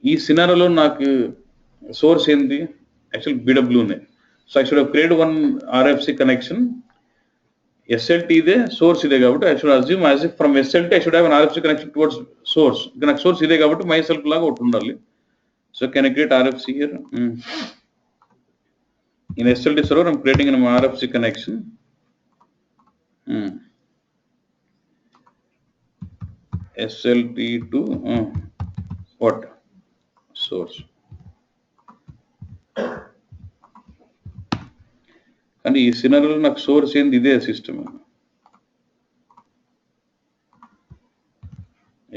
ఈ సినారియోలో నాకు source ఏంది actual BW ఉన్నాయి. So I should have created one RFC connection. SLT ఇదే source ఇదే కాబట్టి I should assume as if from SLT I should have an RFC connection towards source. నాకు source ఇదే కాబట్టి myself లాగా ఒకటి ఉండాలి. So can I create RFC here? In SLT server I'm creating an RFC connection. SLT to what? Source. And ఈ సినారియోలో నాకు source ఏంది ఇదే సిస్టమ్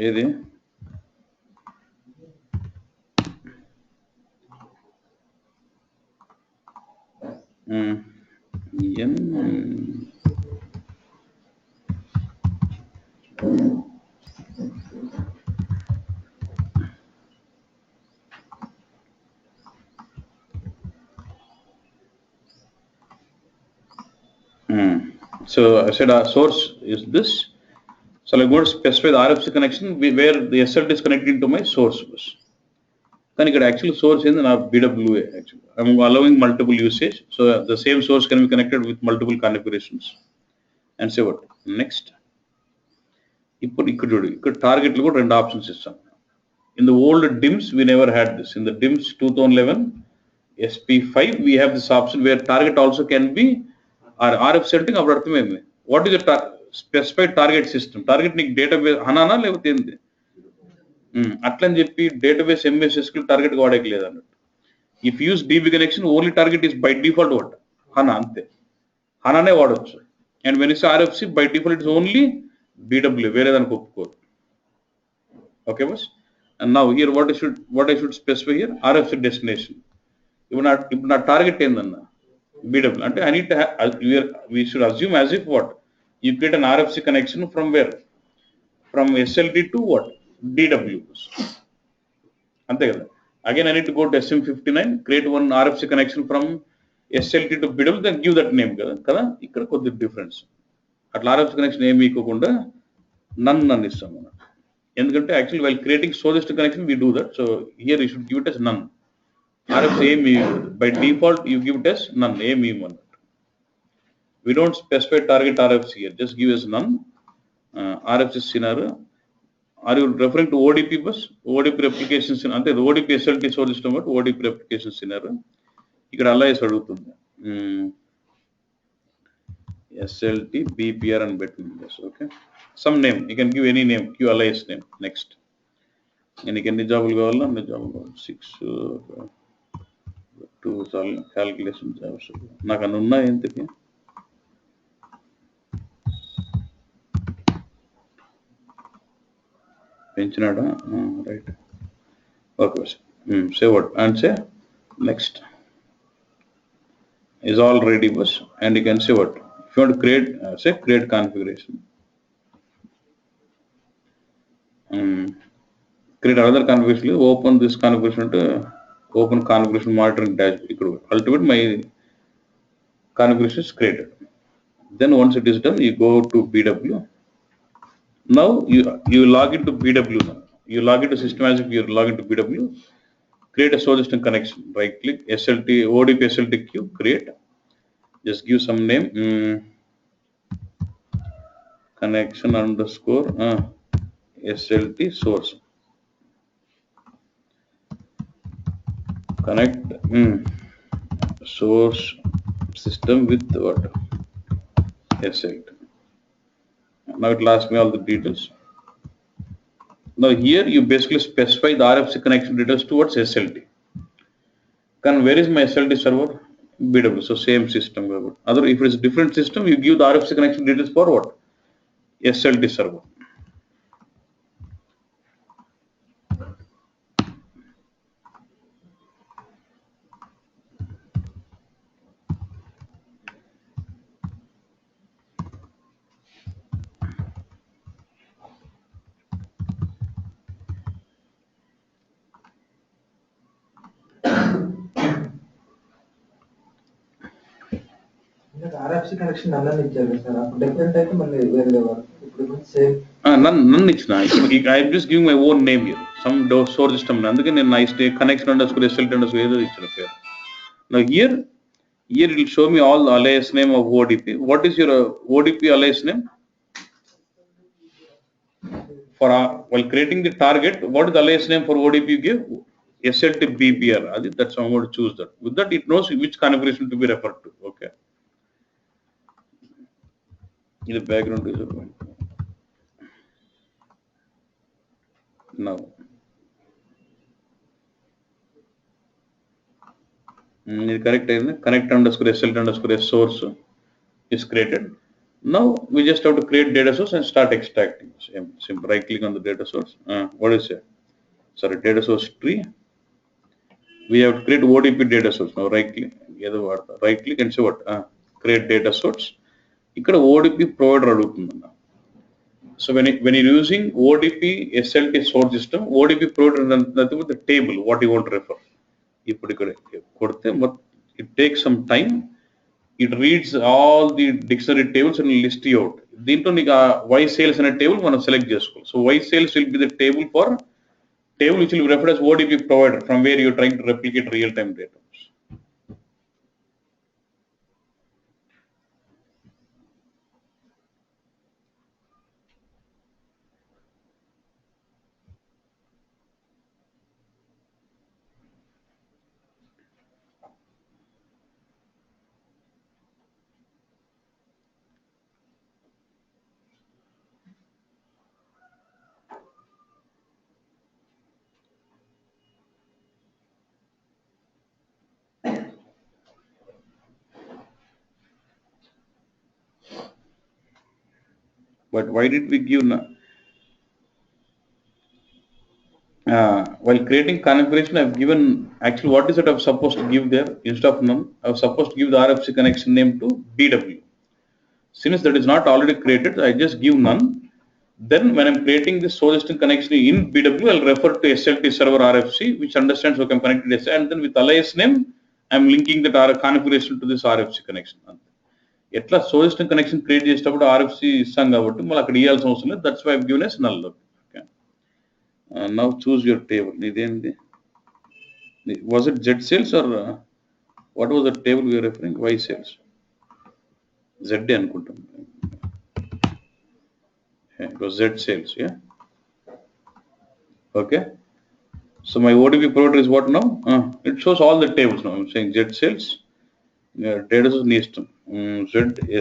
ఏది So I said our source is this. So I'm going to specify the RFC connection where the SLT is connected to my source bus. Then you get actual source in our BWA. Actually, I'm allowing multiple usage, so the same source can be connected with multiple configurations. And say what next? Could target look at option system. In the old DIMS, we never had this. In the DIMS 2011 SP5, we have this option where target also can be our RF setting. What is the specified target system? Target nick database hanana levate endi atla ani cheppi database MS SQL target ga vadeke ledanu. If you use DB connection, only target is by default what? Hana ante. Hana ne vadochu. And when it's RFC, by default it's only BW. Where than koppukodu. Okay, boss. And now here what I should specify here? RFC destination. If not target endanna BW. Ante I need to have, we should assume as if what? You create an RFC connection from where? From SLT to what? DW. Ante kada. Again I need to go to SM59, create one RFC connection from SLT to BW, then give that name kada. Ikkada koddi difference. Atla RFC connection name ikkokunda none istam. Endukante actually while creating source connection we do that. So here you should give it as none. RFC by default you give it as none. one. We don't specify target RFC here. Just give us none. RFC scenario. Are you referring to ODP bus? ODP replication scenario. The ODP SLT source system but ODP replication scenario. Ikkada alias adugutundi. SLT BPR and between this. Okay. Some name. You can give any name. Q alias name. Next. And you can job 6 2 calculation jobs. నాకు అన్ని ఉన్నాయి ఎంతకి పెంచినాడా right okay say what and say next is all ready bus and you can say what if you want to create say create configuration create another configuration open this configuration to open configuration monitoring dashboard. Ultimately my configuration is created. Then once it is done you go to BW. Now you log into BW now. You log into system as if you log into BW. Create a source system connection. Right click SLT ODP SLT queue create. Just give some name connection underscore SLT source. Connect source system with what? SLT. Now it will ask me all the details. Now here you basically specify the RFC connection details towards SLT. Where is my SLT server? BW. So same system. Other, if it is different system, you give the RFC connection details for what? SLT server. RFC connection అన్నీ ఇచ్చారు sir అప్పుడు different అయితే మళ్ళీ వేరే వారు ఇప్పుడు same నన్ను ఇచ్చిన I'm just giving my own name here some source system అందుకే నేను nice connection underscore SLT underscore ఏదో ఇచ్చిన పేరు. Now here it will show me all the alias name of ODP. What is your ODP alias name? For while creating the target, what is the alias name for ODP you give? SLT BPR. That's how I'm going to choose that. With that, it knows which configuration to be referred to. Okay. In the background is now. Correct. Connect underscore SLT underscore S source is created. Now we just have to create data source and start extracting. Simple. Right click on the data source. What is it? Sorry, data source tree. We have to create ODP data source. Now right click and say what? Create data source. ఇక్కడ ODP provider అడుగుతుందన్న. So when you're using ODP SLT source system, ODP provider nothing but the table what you want to refer. ఇప్పుడు ఇక్కడ కొడితే it takes some time. It reads all the dictionary tables and list you out. దీంట్లో నీకు Y sales అనే table మనం select చేసుకోవాలి. So Y sales will be the table which will be referred as ODP provider from where you're trying to replicate real-time data. But why did we give while creating configuration, I've given actually what is it I'm supposed to give there instead of none. I was supposed to give the RFC connection name to BW. Since that is not already created, I just give none. Then when I'm creating this source system connection in BW, I'll refer to SLT server RFC, which understands how I'm connected SL, and then with alias name, I'm linking that configuration to this RFC connection. ఎట్లా source system connection create చేసేటప్పుడు RFC ఇస్తాం కాబట్టి మళ్ళీ అక్కడ ఇవ్వాల్సిన అవసరం లేదు. That's why I given as null. Okay, now choose your table. ఇదేంటి, was it Z sales or what was the table you're referring? Y sales, Z అనుకుంటాం. It was Z sales. Yeah, okay. So my ODP provider is what now? It shows all the tables now. I'm saying Z sales, data source needs to Z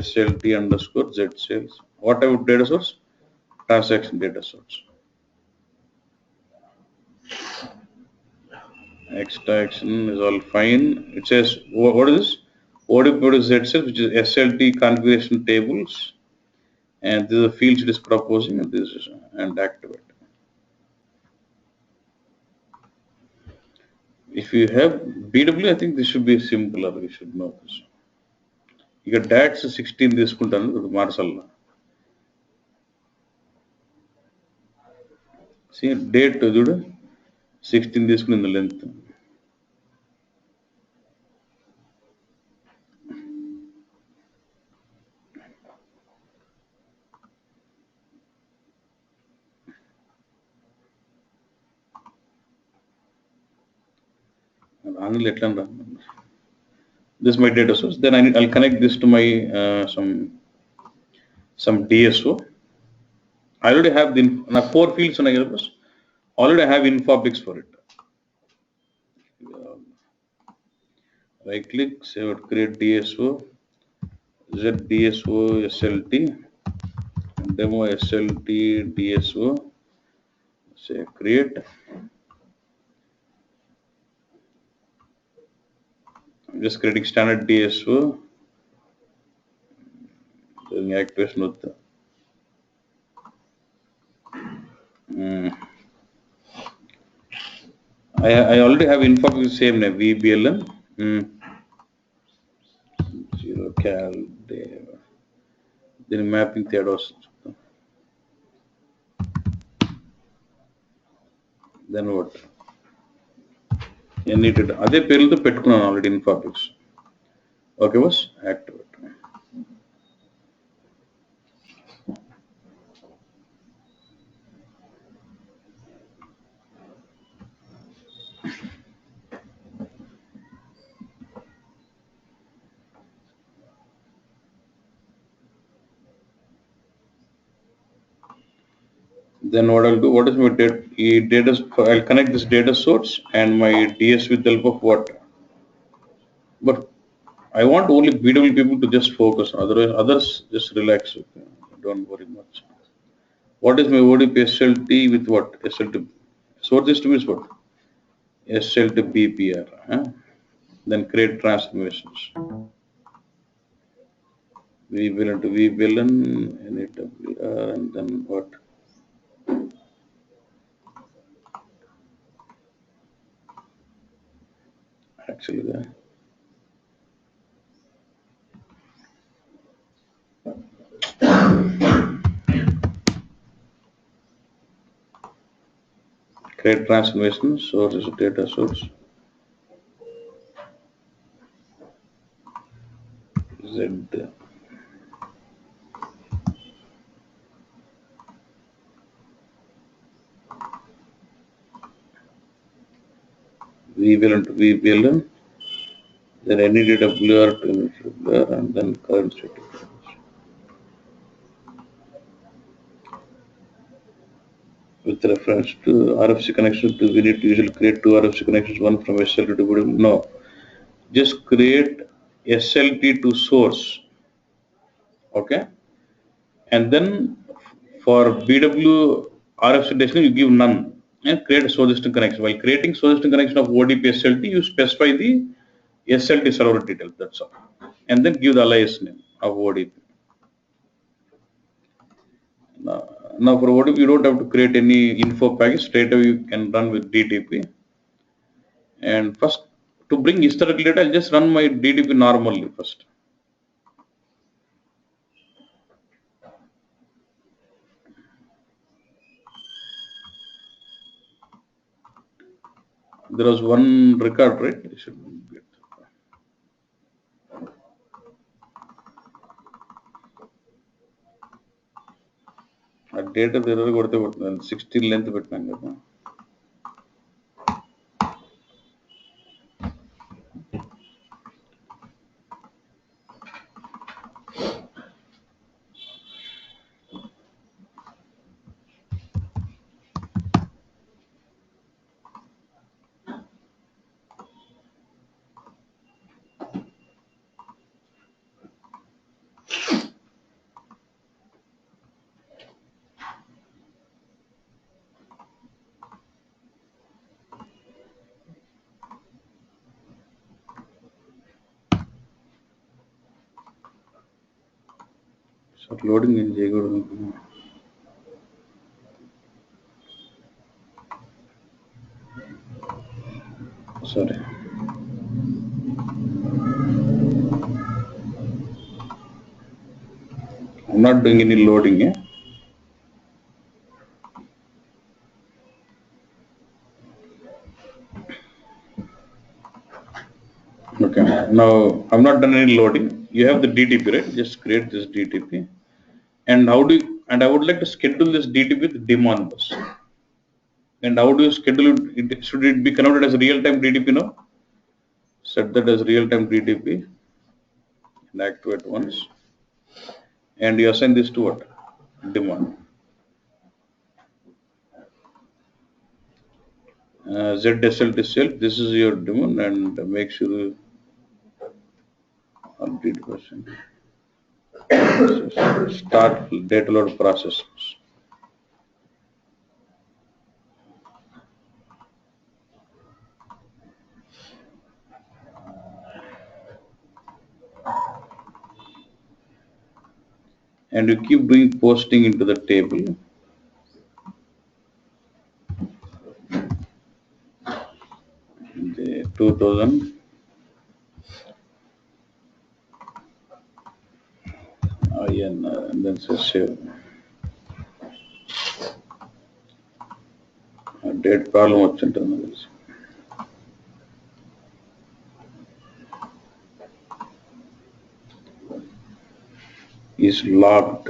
SLT underscore Z sales. What type of data source? Transaction data source. Extraction is all fine. It says what is this? ODP provider Z sales, which is SLT configuration tables, and this is the fields it is proposing, and this is and activate. If you have BW, I think this should be simpler. We should know this. You got DATS 16 తీసుకుంటాను మార్చాల. See date చూడు 16 తీసుకుని length. Online ఎట్లా రా? This is my data source. Then I'll connect this to my some DSO. I already have the 4 fields on already have Infobix for it. Right click, save, create DSO, ZDSO SLT, demo SLT DSO, say create. I'm just creating standard DSO, doing activation with the, I already have info with the same name, VBLN, 0 cal, then mapping theados. Then what? ఎన్నిటెడ్ అదే పేర్లతో పెట్టుకున్నాను already ఇన్ఫాబిక్స్. Okay boss, activate. Then what I'll do, what is my data, I'll connect this data source and my DS with the help of what? But I want only BW people to just focus, otherwise others just relax. Okay? Don't worry much. What is my ODP SLT with what? SLT source system is what? SLT BPR. Huh? Then create transformations. VBLN to VBLN, NAWR, and then what? Actually, create transformation, source is a data source. Z. VBLN to VBLN, then NEDWR to NEDWR, and then current state. With reference to RFC connection, we need to usually create two RFC connections, one from SLT to BW. No, just create SLT to source. Okay, and then for BW RFC destination, you give none and create a source system connection. While creating source system connection of ODP SLT, you specify the SLT server details. That's all, and then give the alias name of ODP. Now for ODP, you don't have to create any info package. Straight away you can run with DTP. And first, to bring historical data, I'll just run my DTP normally first. There was one record, right? I should get. ఆ data error కొడితే 16 length పెట్టినాం కదా. So loading నేను చేయకూడదు. Sorry. I'm not doing any loading. Okay. Now I'm not done any loading. You have the DTP, right? Just create this DTP. And how do you, and I would like to schedule this DTP with daemon bus. And how do you schedule it? Should it be converted as real-time DTP now? Set that as real-time DTP and activate once. And you assign this to what? Daemon. ZSLT self, this is your daemon, and make sure you update version. Start data load process. and you keep doing posting into the table. The 2000 INR and then say save. Date problem వచ్చింటుంది తెలుసు. Is logged.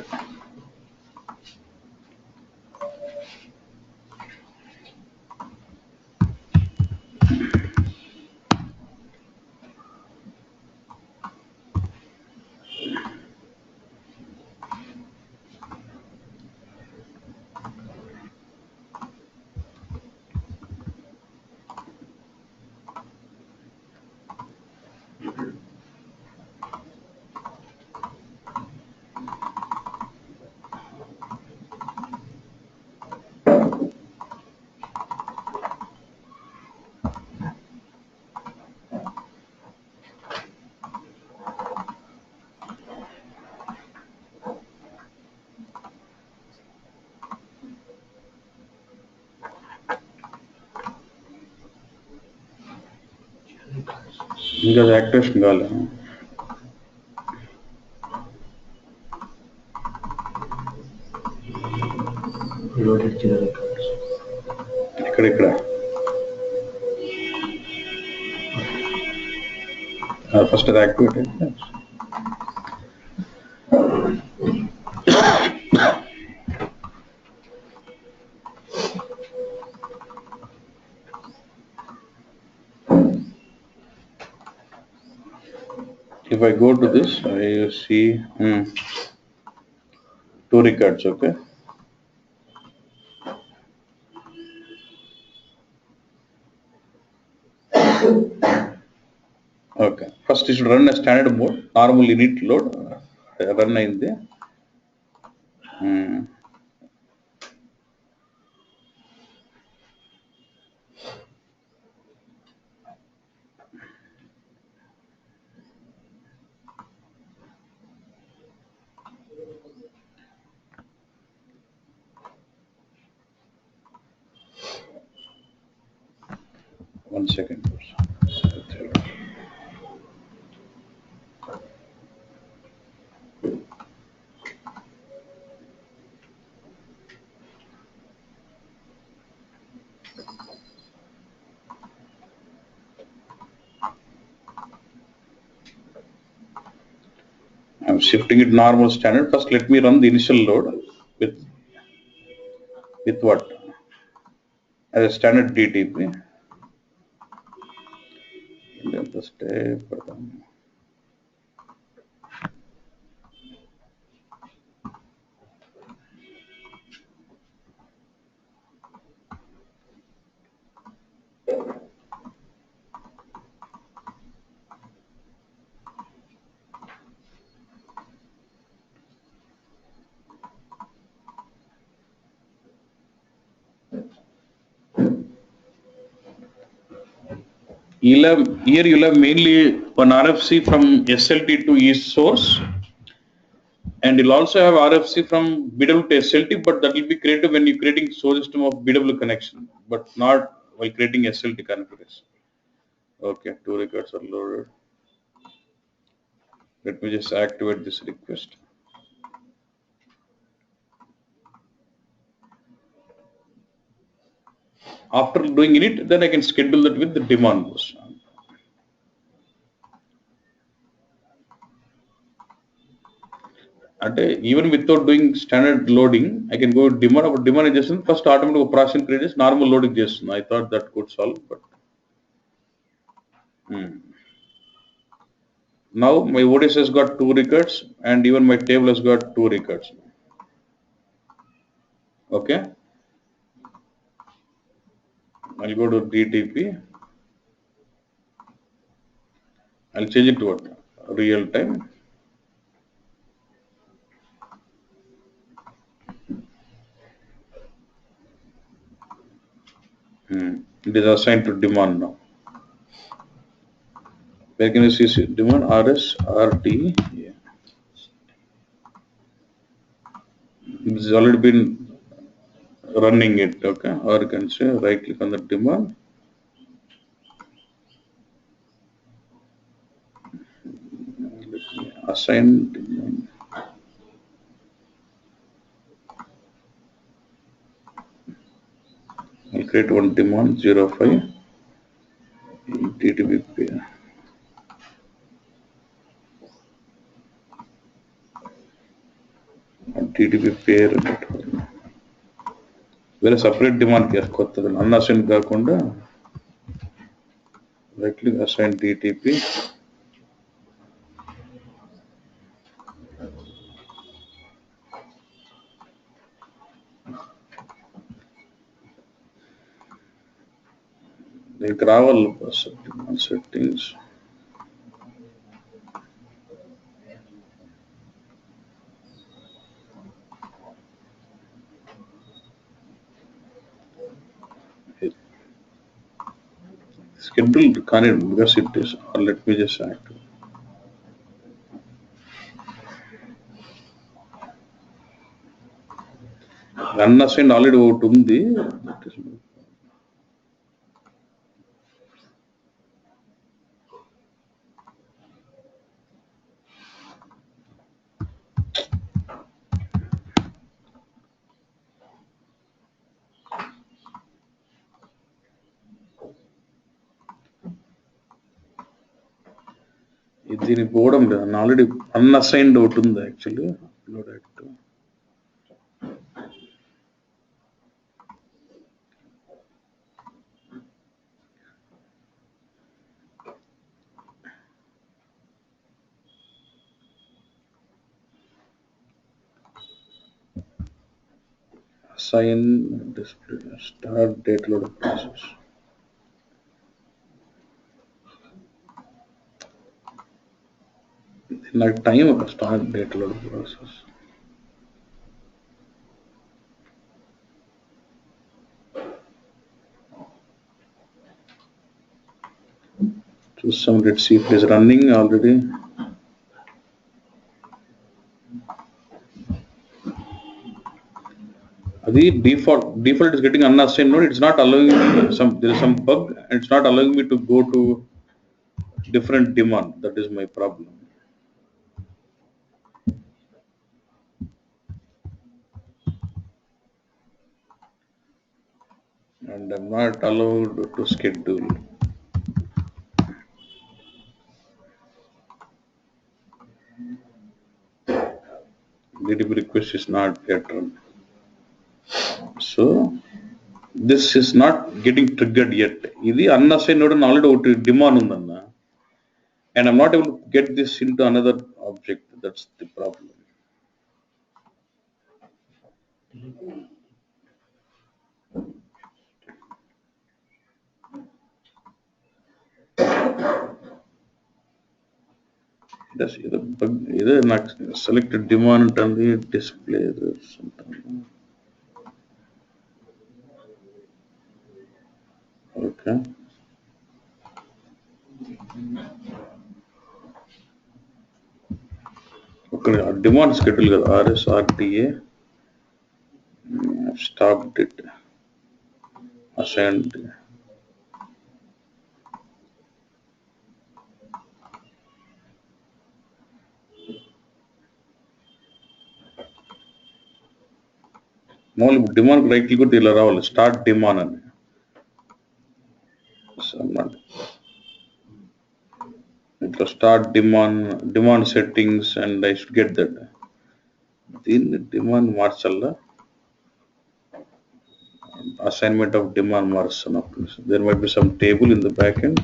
ఇంకా అది activation కావాలి. ఇక్కడ first అది activate అయితే if I go to this, I see 2 records, okay? Okay, first you should run a standard mode, normal init load, run అయింది. 1 second. I'm shifting it normal standard. First, let me run the initial load with what? As a standard DTP. And then the step. Here you'll have mainly one RFC from SLT to each source, and you'll also have RFC from BW to SLT, but that will be created when you're creating source system of BW connection, but not while creating SLT configuration. Okay, 2 records are loaded. Let me just activate this request. After doing init, then I can schedule that with the demand boost. Even without doing standard loading, I can go demand or demonetization. First, automatic operation creates normal loading. I thought that could solve, but now my ODS has got 2 records, and even my table has got 2 records. Okay, I'll go to DTP. I'll change it to what? Real time. It is assigned to demand now. Where can you see demand? RS, RT. Yeah. has already been running it, okay? Or you can say right click on the demand. Let me assign demand. I'll create one demand 05 TTP pair. TTP pair వేరే separate demand కొత్తది unassign కాకుండా right click assign TTP దీనికి రావాలి settings scheduled కానీ because it is let me just act unassign already ఒకటి ఉంది దీనికి పోవడం లేదు ఆల్రెడీ అన్అసైన్డ్ ఒకటి ఉంది actually upload act assign display start date load process నాకు time start date load process చూస్తాం let's see it is running already అది default is getting unassigned node. It's not allowing me there is some bug and it's not allowing me to go to different demand. That is my problem. And I'm not allowed to schedule. DTP request is not yet run. So this is not getting triggered yet. This unassigned node already demand undanna, and I'm not able to get this into another object. That's the problem. Does either not selected demand only display something. Okay. Okay, demand schedule RSRTA. I've stopped it. Assigned. More demand right click ఇలా రావాలి start demand అని. So I'm not. It'll start demand settings and I should get that. దీన్ని demand మార్చాలా assignment of demand మార్చుతున్నప్పుడు there might be some table in the backend.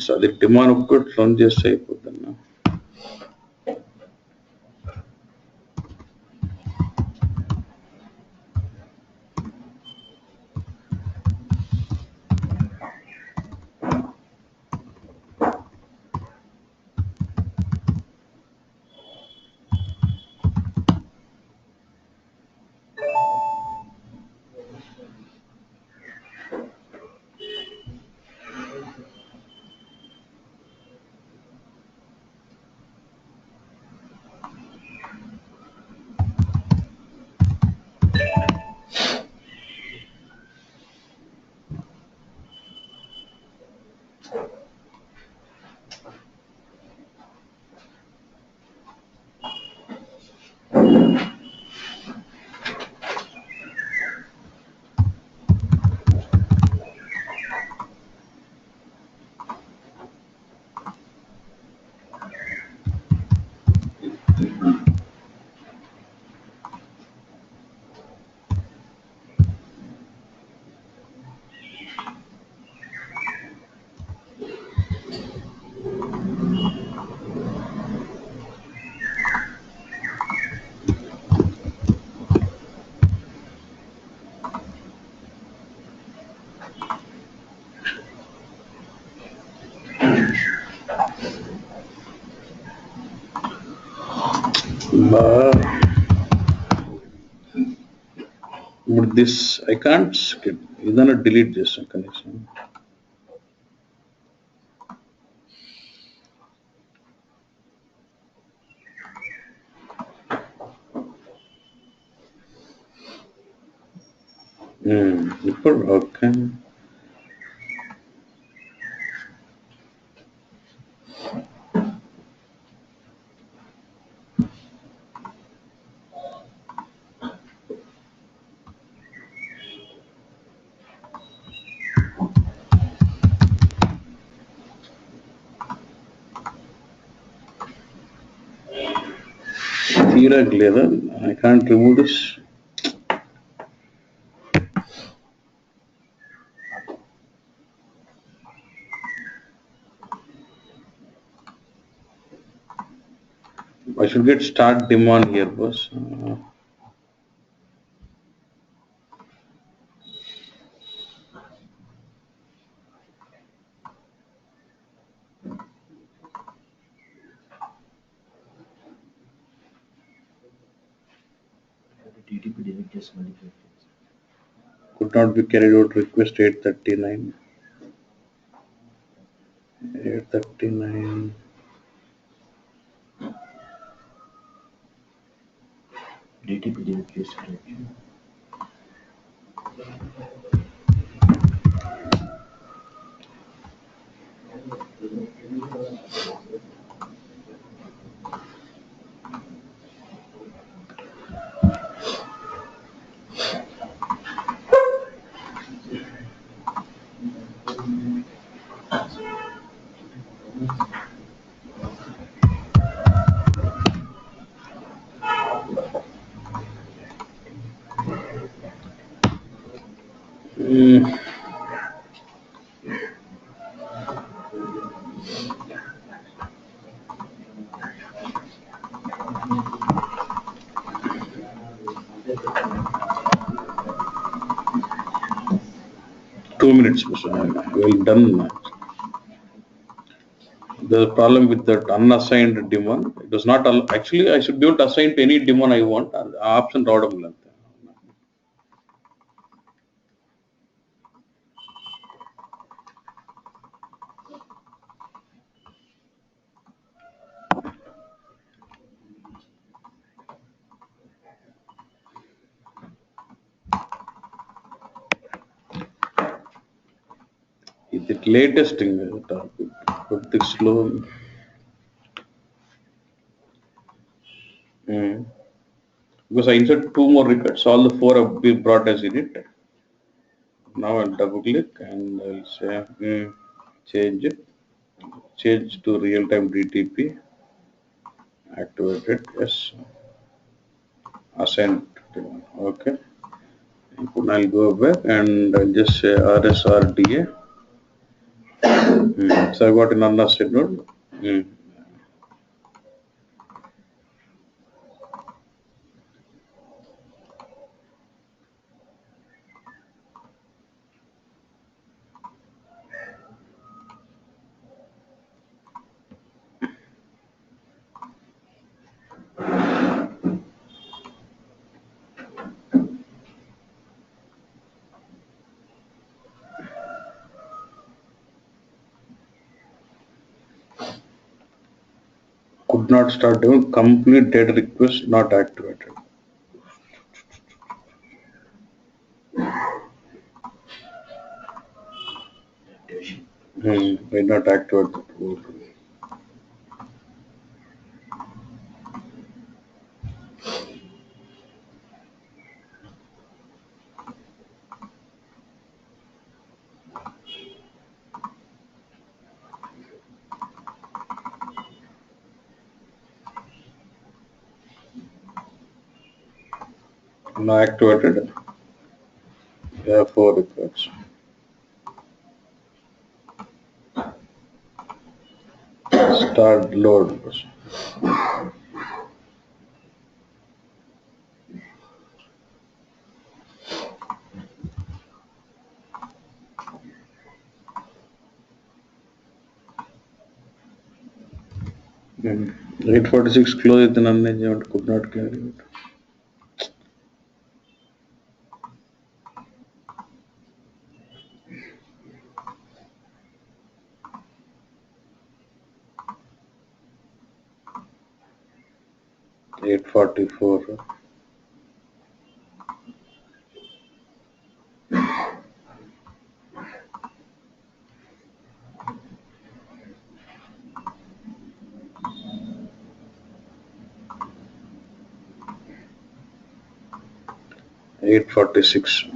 So అది demand ఒక్కటి run చేస్తే అయిపోద్దన్న. But this I can't skip. Idana delete this connection. ఇప్పుడు okay. తీరట్లేదా? I can't remove this. I should get start demand here, boss. TTP delete just modified. Could not be carried out. Request 839. 839. DTP delete just correction. Minutes, well done. The problem with that unassigned demand, it does not actually I should be able to assign to any demand I want. Option raudam. Is it latest thing topic? But this slow. Because I insert two more records, all the four have been brought as edit. Now I'll double click and I'll say change it. Change to real-time DTP. Activated, yes. Assign. Okay. And I'll go back and I'll just say RSRDA. So I got an unnested node. Could not start doing complete data request not activated. Why not activate the tool? Now activated. Yeah, 4 records. Start load. 846 close it and could not carry it. $844. 846.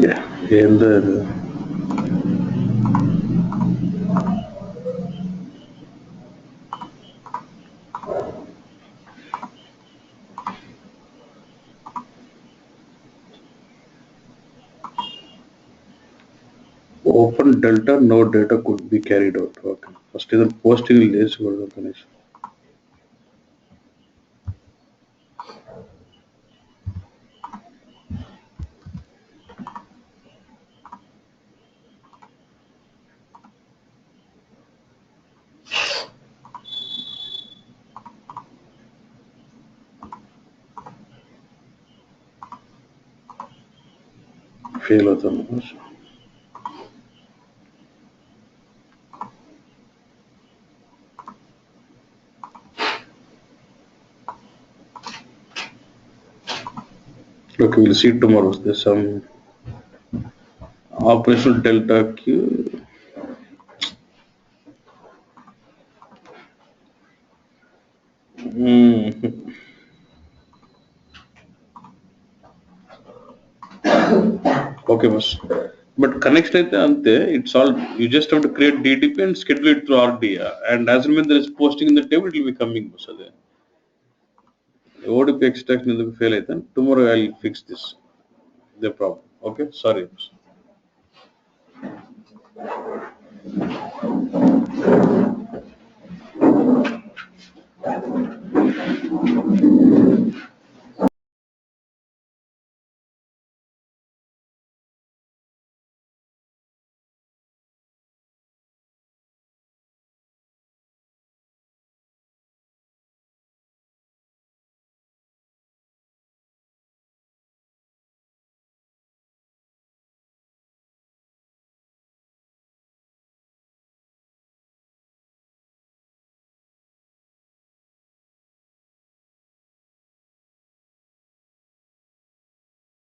Yeah, the open delta, no data could be carried out. Okay. First is the posting list for the connection. Fail అవుతాను. Okay, we'll see tomorrow. There's some operational delta Q. Okay, boss. But connection అయితే అంతే, it's all, you just have to create DTP and schedule it through RDA, and as and when there is posting in the table, it will be coming. So the ODP extraction ఎందుకు fail అయితే tomorrow I'll fix this the problem. Okay, sorry.